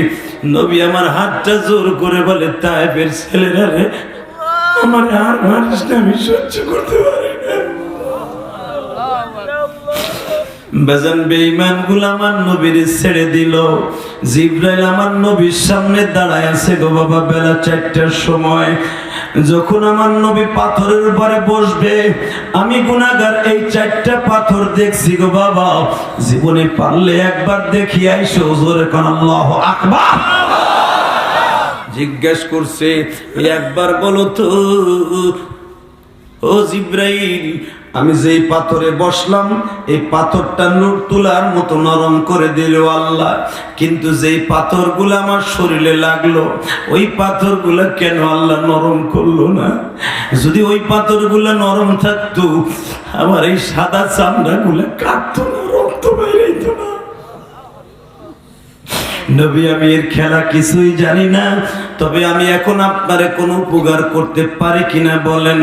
নবী আমার হাতটা জোর করে বলে, তায়েফের ছেলেরা রে, আমার আর মারিস না, আমি সহ্য করতে পারি না। বাজান বেঈমান গুলো আমার নবীর ছেড়ে দিল। জিবরাইল আমার নবীর সামনে দাঁড়ায় আছে গো বাবা, বেলা 4টার সময়। যখন আমার নবী পাথরের উপরে বসবে, আমি গুনাহগার এই 4টা পাথর দেখছি গো বাবা। জীবনে পারলে একবার দেখি আইসো, জোরে কোন আল্লাহু আকবার। জিজ্ঞেস করছে, একবার বলো তো ও জিবরাইল, আমি যেই পাথরে বসলাম এই পাথরটা নূর তুলার মতো নরম করে দিল আল্লাহ, কিন্তু যেই পাথরগুলো আমার শরীরে লাগলো ওই পাথরগুলো কেন আল্লাহ নরম করলো না? যদি ওই পাথরগুলো নরম থাকতো, আমার এই সাদা চামড়াগুলো কাটতো না, রক্ত বেরোইতো না। নবী, আমি এর খেলা কিছুই জানি না, তবে আমি এখন আপনারে কোনো উপকার করতে পারি কিনা বলেন।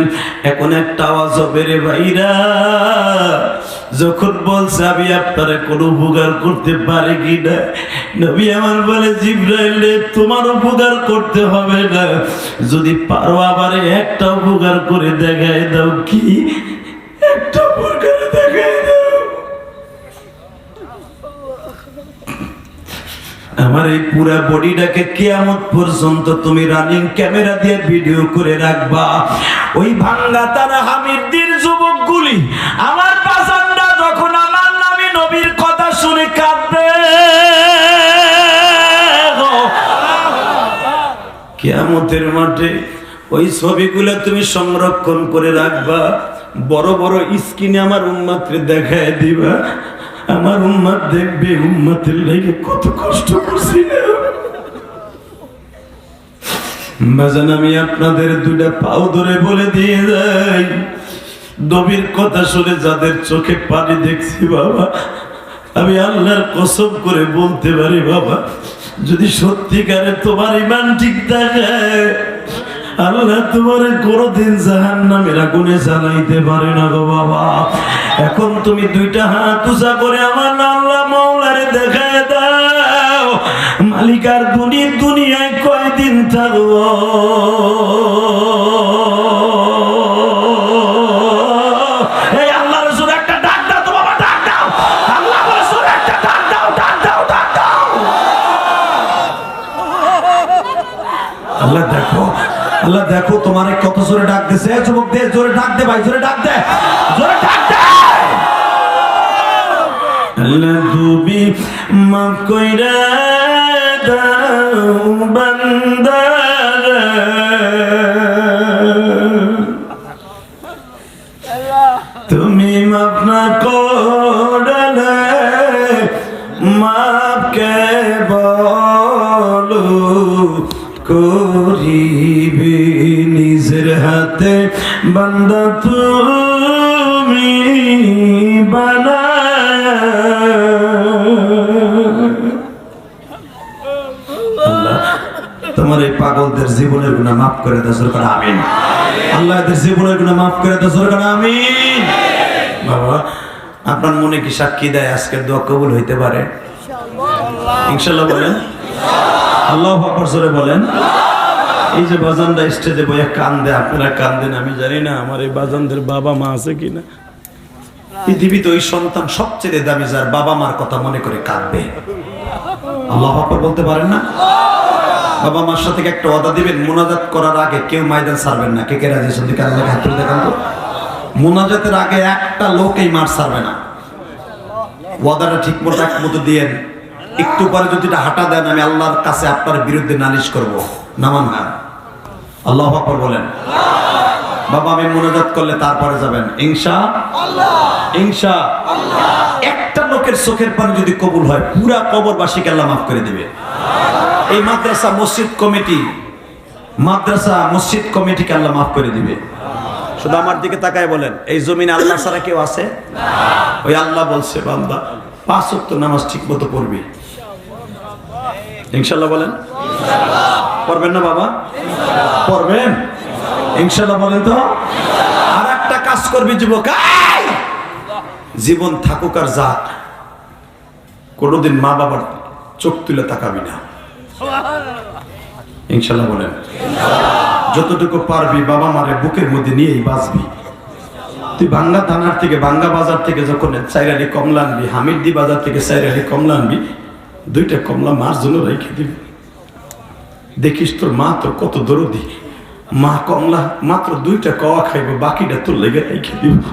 এখন একটা আওয়াজ হবে রে ভাইরা, যখন বলছে আমি আপনারে কোনো উপকার করতে পারি কিনা, নবী আমার বলে, জিবরাইল তোমার উপকার করতে হবে না, যদি পারো আবার একটা উপকার করে দেখায় দাও। কি একটা উপকার দেখায় দাও? আমার এই পুরা বডিটাকে কিয়ামত পর্যন্ত তুমি রানিং ক্যামেরা দিয়ে ভিডিও করে রাখবা। ওই ভাঙ্গা তারা হামিদদের যুবকগুলি আমার বাজানরা যখন আমার নামে নবীর কথা শুনে কাঁদবে, কিয়ামতের মাঠে ওই ছবিগুলো তুমি সংরক্ষণ করে রাখবা, বড় বড় স্ক্রিনে আমার উম্মতকে দেখায় দিবা। আমার উম্মত দেখবে উম্মতের লাগে কত কষ্ট করছি না। বাজান, আমি আপনাদের 2টা পাও ধরে বলে দিয়ে যাই, নবীর কথা শুনে যাদের চোখে পানি দেখছি বাবা, আমি আল্লাহর কসম করে বলতে পারি বাবা, যদি সত্যিকারে তোমার ঈমান ঠিক থাকে, আল্লাহ তোমার কোনদিন জাহান্নামের আগুনে জ্বালাইতে পারে না গো বাবা। এখন তুমি 2টা হাত উঁচা করে আমার আল্লাহ মাওলারে দেখায় দাও, মালিকার দুনিয়ায় কয়দিন থাকবো? এই আল্লাহর রাসূল একটা ডাক দাও তো বাবা, ডাক দাও। আল্লাহর রাসূল একটা ডাক দাও, ডাক দাও, ডাক দাও। আল্লাহ দেখো, আল্লাহ দেখো তোমারে কত জোরে ডাক দিছে। যুবক দে, জোরে ডাক দে ভাই, জোরে ডাক দে, জোরে ডাক দে। আল্লাহ তুমি মাফ কইরা দাও বান্দারে, তুমি মাফ না করলে মাফ কে বলো করিবে, নিজের হাতে বান্দা তুমি বানায়। আল্লাহ তোমার এই পাগলদের জীবনের গুনাহ মাফ করে দাও, সরকার আমিন। আল্লাহ এদের জীবনের গুনাহ মাফ করে দাও, সরকার আমিন। বাবা, আপনার মনে কি সাক্ষী দেয় আজকের দোয়া কবুল হইতে পারে? ইনশাআল্লাহ বলেন, আল্লাহু আকবার জোরে বলেন। এই যে বাজানরা স্টেজে বইয়া কান্দে, আপনারা কান্দেন আমি জানি না, আমার এই বাজানদের বাবা মা আছে কিনা। পৃথিবীতে ওই সন্তান সবচেয়ে দামি যার বাবা মার কথা মনে করে কাঁদবে। আল্লাহু আকবার বলতে পারেন না? বাবা মার সাথে একটা ওয়াদা দিবেন, মুনাজাত করার আগে কেউ ময়দান ছাড়বেন না। কে কে রাজি আছেন? দিকে আল্লাহ হাত তুলে দেখান তো। মুনাজাতের আগে একটা লোক এই মাঠ ছাড়বে না। ওয়াদাটা ঠিক মতো দিয়েন। একটু পরে যদি এটা হাঁটা দেন, আমি আল্লাহর কাছে আপনার বিরুদ্ধে নালিশ করব। নামান হাত, আল্লাহু আকবার বলেন। বাবা আমি মুনাজাত করলে তারপরে যাবেন ইনশাআল্লাহ, ইনশাআল্লাহ। একটা লোকের চোখের পানি যদি কবুল হয়, পুরা কবরবাসীকে আল্লাহ মাফ করে দিবে। এই মাদ্রাসা মসজিদ কমিটিকে আল্লাহ মাফ করে দিবে। শুধু আমার দিকে তাকায় বলেন, এই জমিনে আল্লাহ ছাড়া কেউ আছে? ওই আল্লাহ বলছে বান্দা 5 ওয়াক্ত নামাজ ঠিক মতো পড়বি, ইনশাআল্লাহ বলেন। পড়বেন না বাবা? পড়বেন ইনশাআল্লাহ বলেন তো। আর একটা কাজ করবি যুবক, জীবন থাকুক আর যাক, কোনোদিন মা বাবার চোখ তুলে তাকাবি না, ইনশাআল্লাহ বলেন। যতটুকু পারবি বাবা মারে বুকের মধ্যে নিয়েই বাঁচবি। তুই ভাঙ্গা থানার থেকে, ভাঙ্গা বাজার থেকে যখন 4 আলি কমলা আনবি, হামিদদি বাজার থেকে 4 আলি কমলা আনবি, 2টা কমলা মার জন্য রেখে দিবি। দেখিস তোর মা তোর কত দরদি, মা কমলা মাত্র 2টা কওয়া খাইব, বাকিটা তোর লেগে রেখে দিব।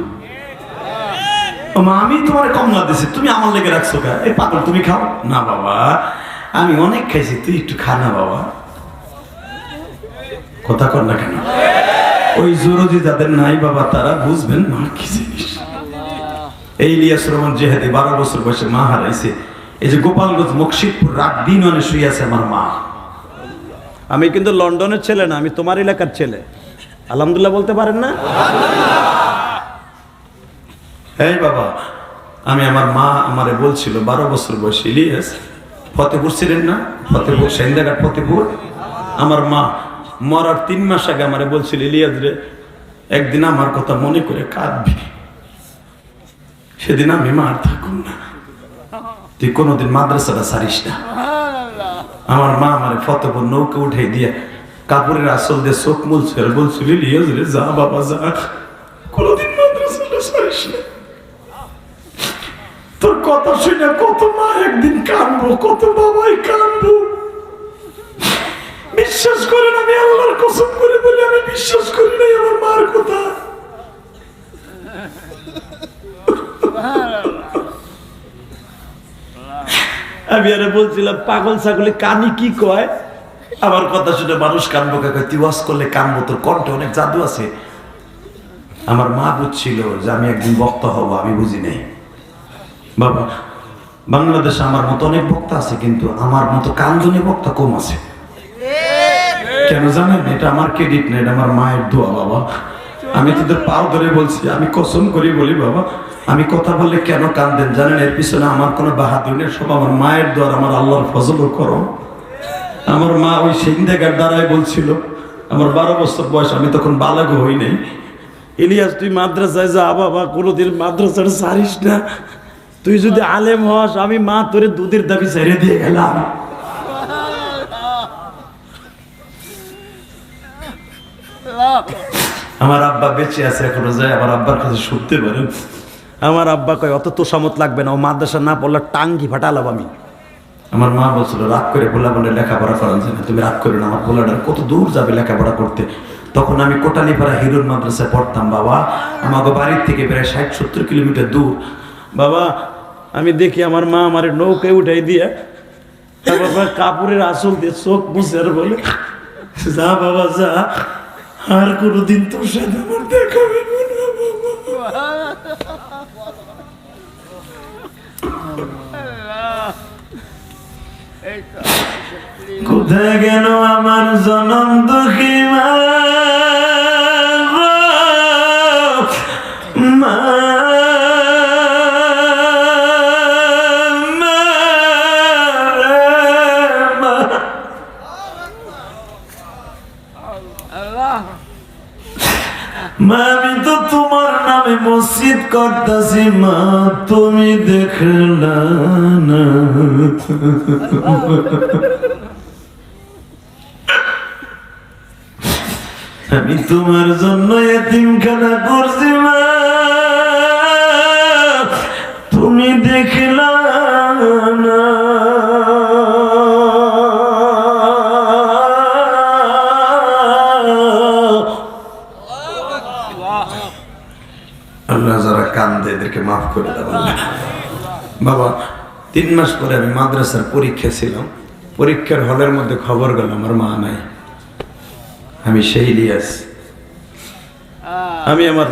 মা আমি তোমার কমলা দিছি, তুমি আমার লেগে রাখছো কা? এই পাগল তুমি খাও না। বাবা আমি অনেক খাইছি, তুই একটু খা না বাবা। কথা কর না কেন? ওই জরুরি যাদের নাই বাবা, তারা বুঝবেন মা কি জিনিস। এই ইলিয়াস রহমান জেহাদি 12 বছর বয়সে মা হারাইছে। এই যে গোপালগঞ্জ মুকশিদপুর রাত দিন অনেক শুয়ে আছে আমার মা। আমি কিন্তু লন্ডনের ছেলে না, আমি তোমার এলাকার ছেলে। আলহামদুলিল্লাহ বলতে পারেন না? হ্যাঁ বাবা, আমি আমার মা আমারে বলছিল 12 বছর বয়সে, ইলিয়াস ফতেপুর ছিলেন না, ফতেপুর সেন্দাঘাট ফতেপুর, আমার মা মরার 3 মাস আগে আমারে বলছিল, ইলিয়াস রে একদিন আমার কথা মনে করে কাঁদবি। সেদিন আমি মা আর থাকুন না, তুই কোনোদিন মাদ্রাসাটা ছাড়িস না। আমার মা আমারে ফতেপুর নৌকা উঠে দিয়ে কাপড়ের আসল দিয়ে চোখ মুলছে আর বলছিল, ইলিয়াস রে যা বাবা যা, কোনোদিন মাদ্রাসাটা ছাড়িস না। তোর কথা শুনে কত মা একদিন কাঁদবো, কত বাবাই কাঁদবো। বিশ্বাস করেন, আমি আল্লাহর কসম করে বলি, আমি বিশ্বাস করি নাই আমার মার কথা। আমি আরে বলছিলাম পাগল ছাগলে কানি কি কয়, আমার কথা শুনে মানুষ কানবো কে কয়, তুই ওয়াজ করলে কানবো, তোর কণ্ঠে অনেক জাদু আছে। আমার মা বুঝছিল যে আমি একদিন বক্তা হব, আমি বুঝি নাই। বাবা বাংলাদেশে আমার মতো অনেক বক্তা আছে, কিন্তু আমার মতো কান্দনী বক্তা কম আছে। কেন জানেন? এটা আমার ক্রেডিট না, এটা আমার মায়ের দোয়া। বাবা আমি তোদের পাও ধরে বলছি, আমি কসম করি বলি বাবা, আমি কথা বললে কেন কান্দেন জানেন? এর পিছনে আমার কোনো বাহাদুরি নেই, সব আমার মায়ের দোয়া, আমার আল্লাহর ফজল করো। আমার মা ওই সিন্দেগার দ্বারাই বলছিল, আমার 12 বছর বয়স, আমি তখন বালক হই নাই, ইলিয়াস তুই মাদ্রাসায় যা বাবা, কোনোদিন মাদ্রাসার ছাড়িস না, তুই যদি আলেম হস আমি মা তোরে দুধের দাবি ছেড়ে দিয়ে গেলাম। আমার আব্বা বেঁচে আছে এখনো, যায় আমার আব্বার কাছে শুনতে পারেন। আমার আব্বা কয় অত তোষামত লাগবে না, ও মাদ্রাসা না পড়লে টাঙ্গি ফাটালাম আমি। আমার মা বলছিল রাগ করে পোলা বলে লেখাপড়া করান যায় না, তুমি রাগ করে না, আমার পোলাটার কত দূর যাবে লেখাপড়া করতে। তখন আমি কোটালীপাড়া হিরুর মাদ্রাসায় পড়তাম বাবা, আমাকে বাড়ির থেকে প্রায় 60-70 কিলোমিটার দূর। বাবা আমি দেখি আমার মা আমার নৌকায় উঠাই দিয়ে বাবা কাপড়ের আসল দিয়ে চোখ মুছে আর বলে, যা বাবা যা, আর কোনোদিন তোর সাথে আমার দেখা হইব না বাবা। কোথায় গেল আমার জনম দুঃখী মা, মা আমি তো তোমার নামে মসজিদ করতেছি, মা তুমি দেখলা না। আমি তোমার জন্য এতিমখানা করছি মা, তুমি দেখলা না। আল্লাহ যারা কান্দে এদেরকে মাফ করে দেব। বাবা 3 মাস পরে আমি মাদ্রাসার পরীক্ষা ছিলাম, পরীক্ষার হলের মধ্যে খবর গেল আমার মা নাই। আমি সেই ইলিয়াস। আমি আমার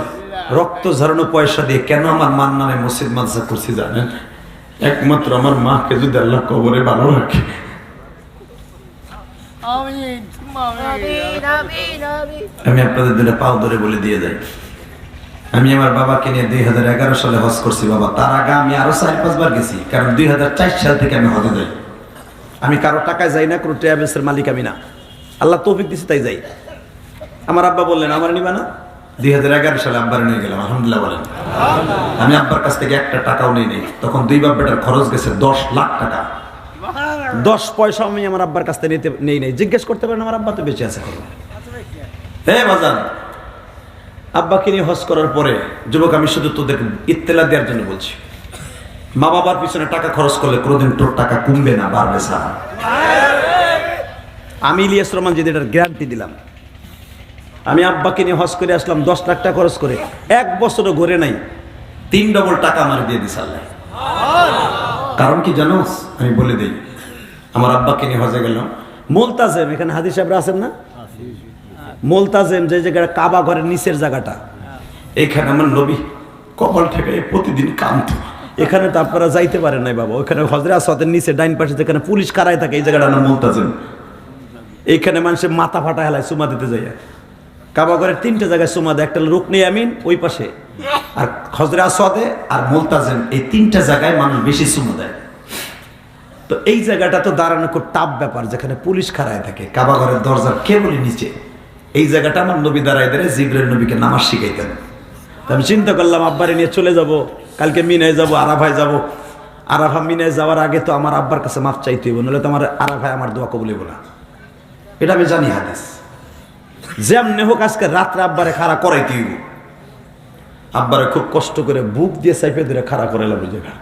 রক্ত ঝরানো পয়সা দিয়ে কেন আমার মার নামে মসজিদ মাদ্রাসা করছি জানেন? একমাত্র আমার মাকে যদি আল্লাহ কবরে ভালো রাখে। আমি আপনাদের দিনে পাও ধরে বলে দিয়ে যাই, আমি আমার বাবাকে নিয়ে 2011 সালে হজ করছি বাবা। তার আগে আমি আরো 4-5 বার গেছি, কারণ 2004 সাল থেকে আমি হজে যাই। আমি কারো টাকায় যাই না, কোনো ট্রাভেলসের মালিক আমি না, আল্লাহ তৌফিক দিছে তাই যাই। আমার আব্বা বললেন আমার নিবা না, 2011 সালে আব্বার নিয়ে গেলাম, আলহামদুলিল্লাহ বলেন। আমি আব্বার কাছ থেকে একটা টাকাও নেই নেই, তখন 2 বাপ বেটার খরচ গেছে 10 লাখ টাকা। 10 পয়সা আমি আমার আব্বার কাছ থেকে নেই নেই। জিজ্ঞেস করতে পারেন আমার আব্বা তো বেঁচে আছে। হ্যাঁ বাজান, আব্বাকে নিয়ে হজ করার পরে যুবক, আমি শুধু তোদের ইত্তেলা দেওয়ার জন্য বলছি, মা বাবার পিছনে টাকা খরচ করলে কোনোদিন তোর টাকা কমবে না, বাড়বে সারা। আমি ইলিয়াস রহমান যদি এটার গ্যারান্টি দিলাম। আমি আব্বাকে নিয়ে হজ করে আসলাম 10 লাখ টাকা খরচ করে, 1 বছরও ঘুরে নাই, 3 ডবল টাকা আমার দিয়ে দিস আল্লাহ। কারণ কি জানো? আমি বলে দিই, আমার আব্বাকে নিয়ে হজে গেলাম মোলতাজেম, এখানে হাদিস সাহেবরা আছেন না? মোলতাজেম যে জায়গাটা কাবা ঘরের নিচের জায়গাটা, এখানে আমার নবী কপাল থেকে প্রতিদিন কান্ত। এখানে তো আপনারা যাইতে পারেন নাই বাবা, ওখানে হজরে আসওয়াদের নিচে ডাইন পাশে যেখানে পুলিশ কারায় থাকে, এই জায়গাটা নাম মোলতাজেম। এইখানে মানুষের মাথা ফাটা হেলায় চুমা দিতে যায়। কাবা ঘরের 3টে জায়গায় চুমা দেয়, একটা রুকনি আমিন ওই পাশে, আর হজরে আসওয়াদে আর মোলতাজেম, এই 3টা জায়গায় মানুষ বেশি চুমা দেয়। তো এই জায়গাটা তো দাঁড়ানো খুব টাফ ব্যাপার, যেখানে পুলিশ খাড়ায় থাকে কাবা ঘরের দরজার কেবলই নিচে। এই জায়গাটা আমার নবী দাঁড়ায় দাঁড়ায় জিবরাইল নবীকে নামাজ শিখাইতেন। তো আমি চিন্তা করলাম আব্বারে নিয়ে চলে যাব, কালকে মিনায় যাব, আরাফায় যাব। আরাফা মিনায় যাওয়ার আগে তো আমার আব্বার কাছে মাফ চাইতে হইব, নাহলে তো আমার আরাফায় আমার দোয়া কবুল হইব না। এটা আমি জানি হাদিস। যেমনি হোক আজকে রাত্রে আব্বারে খাড়া করাইতে হইব। আব্বারে খুব কষ্ট করে বুক দিয়ে চাইপে ধরে খাড়া করাইলাম ওই জায়গা।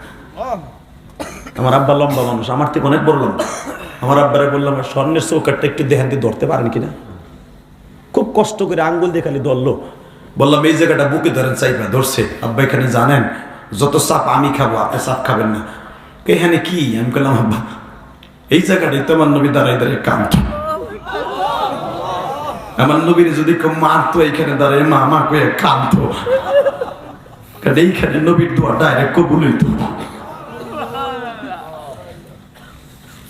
আমার আব্বা লম্বা মানুষ, আমার থেকে অনেক বড় লম্বা। আমার আব্বারে বললাম স্বর্ণের চৌকাটটা একটু দেখান দিয়ে ধরতে পারেন কিনা। খুব কষ্ট করে আঙ্গুল দিয়ে খালি ধরলো। বললাম এই জায়গাটা বুকে ধরেন, চাইপা ধরছে। আব্বা এখানে জানেন যত চাপ আমি খাবো, আপনি চাপ খাবেন না। এখানে কি? আমি বললাম আব্বা এই জায়গাটাই তো আমার নবী দাঁড়াই দাঁড়িয়ে কান্ত। আমার নবীর যদি কেউ মারতো এইখানে দাঁড়ায় মা মা কয়ে কান্ত, কারণ এইখানে নবীর দোয়া ডাইরেক্ট কবুল হইতো।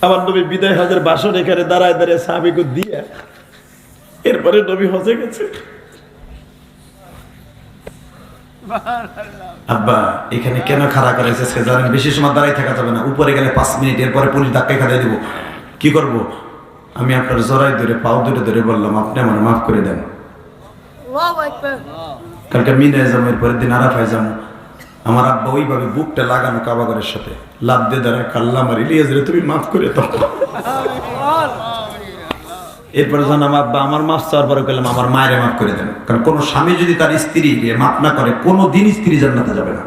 আমার নবী বিদায় হজের বাসন এখানে দাঁড়ায় দাঁড়িয়ে সাহাবীকে দিয়ে এরপরে নবী হজে গেছে। আব্বা এখানে কেন খাড়া করেছে জানেন? বেশি সময় দাঁড়াই থাকা যাবে না, উপরে গেলে 5 মিনিট, এরপরে পুলিশ ধাক্কায় খাটাই দিব। কি করব? আমি আপনার জড়াই ধরে পাও ধরে বললাম আপনি আমার মাফ করে দেন। কালকে মিনায় যাবো, এরপরের দিন আরাফায় যাবো। আমার আব্বা ওইভাবে বুকটা লাগানো কাবা ঘরের সাথে লাভ দিয়ে দাঁড়ায় কাল্লা আমার ইলিয়াস রে তুমি মাফ করে দাও। এরপরে যখন আমার আব্বা আমার মাফ চাওয়ার পরে বললাম আমার মায়ের মাফ করে দেন, কারণ কোন স্বামী যদি তার স্ত্রীকে মাফ না করে কোনোদিন স্ত্রী জান্নাতে যাবে না।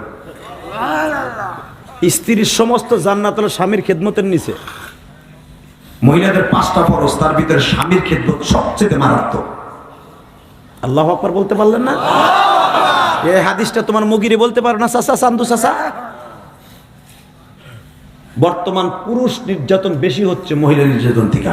স্ত্রীর সমস্ত জান্নাত হলো স্বামীর খেদমতের নিচে। মহিলাদের 5টা ফরজ, তার ভিতরে স্বামীর খেদমত সবচেয়ে মারাত্মক। আল্লাহু আকবার বলতে পারলেন না? এই হাদিসটা তোমার মুগিরে বলতে পারো না চাচা, চান্দু চাচা? বর্তমান পুরুষ নির্যাতন বেশি হচ্ছে মহিলা নির্যাতন থেকে।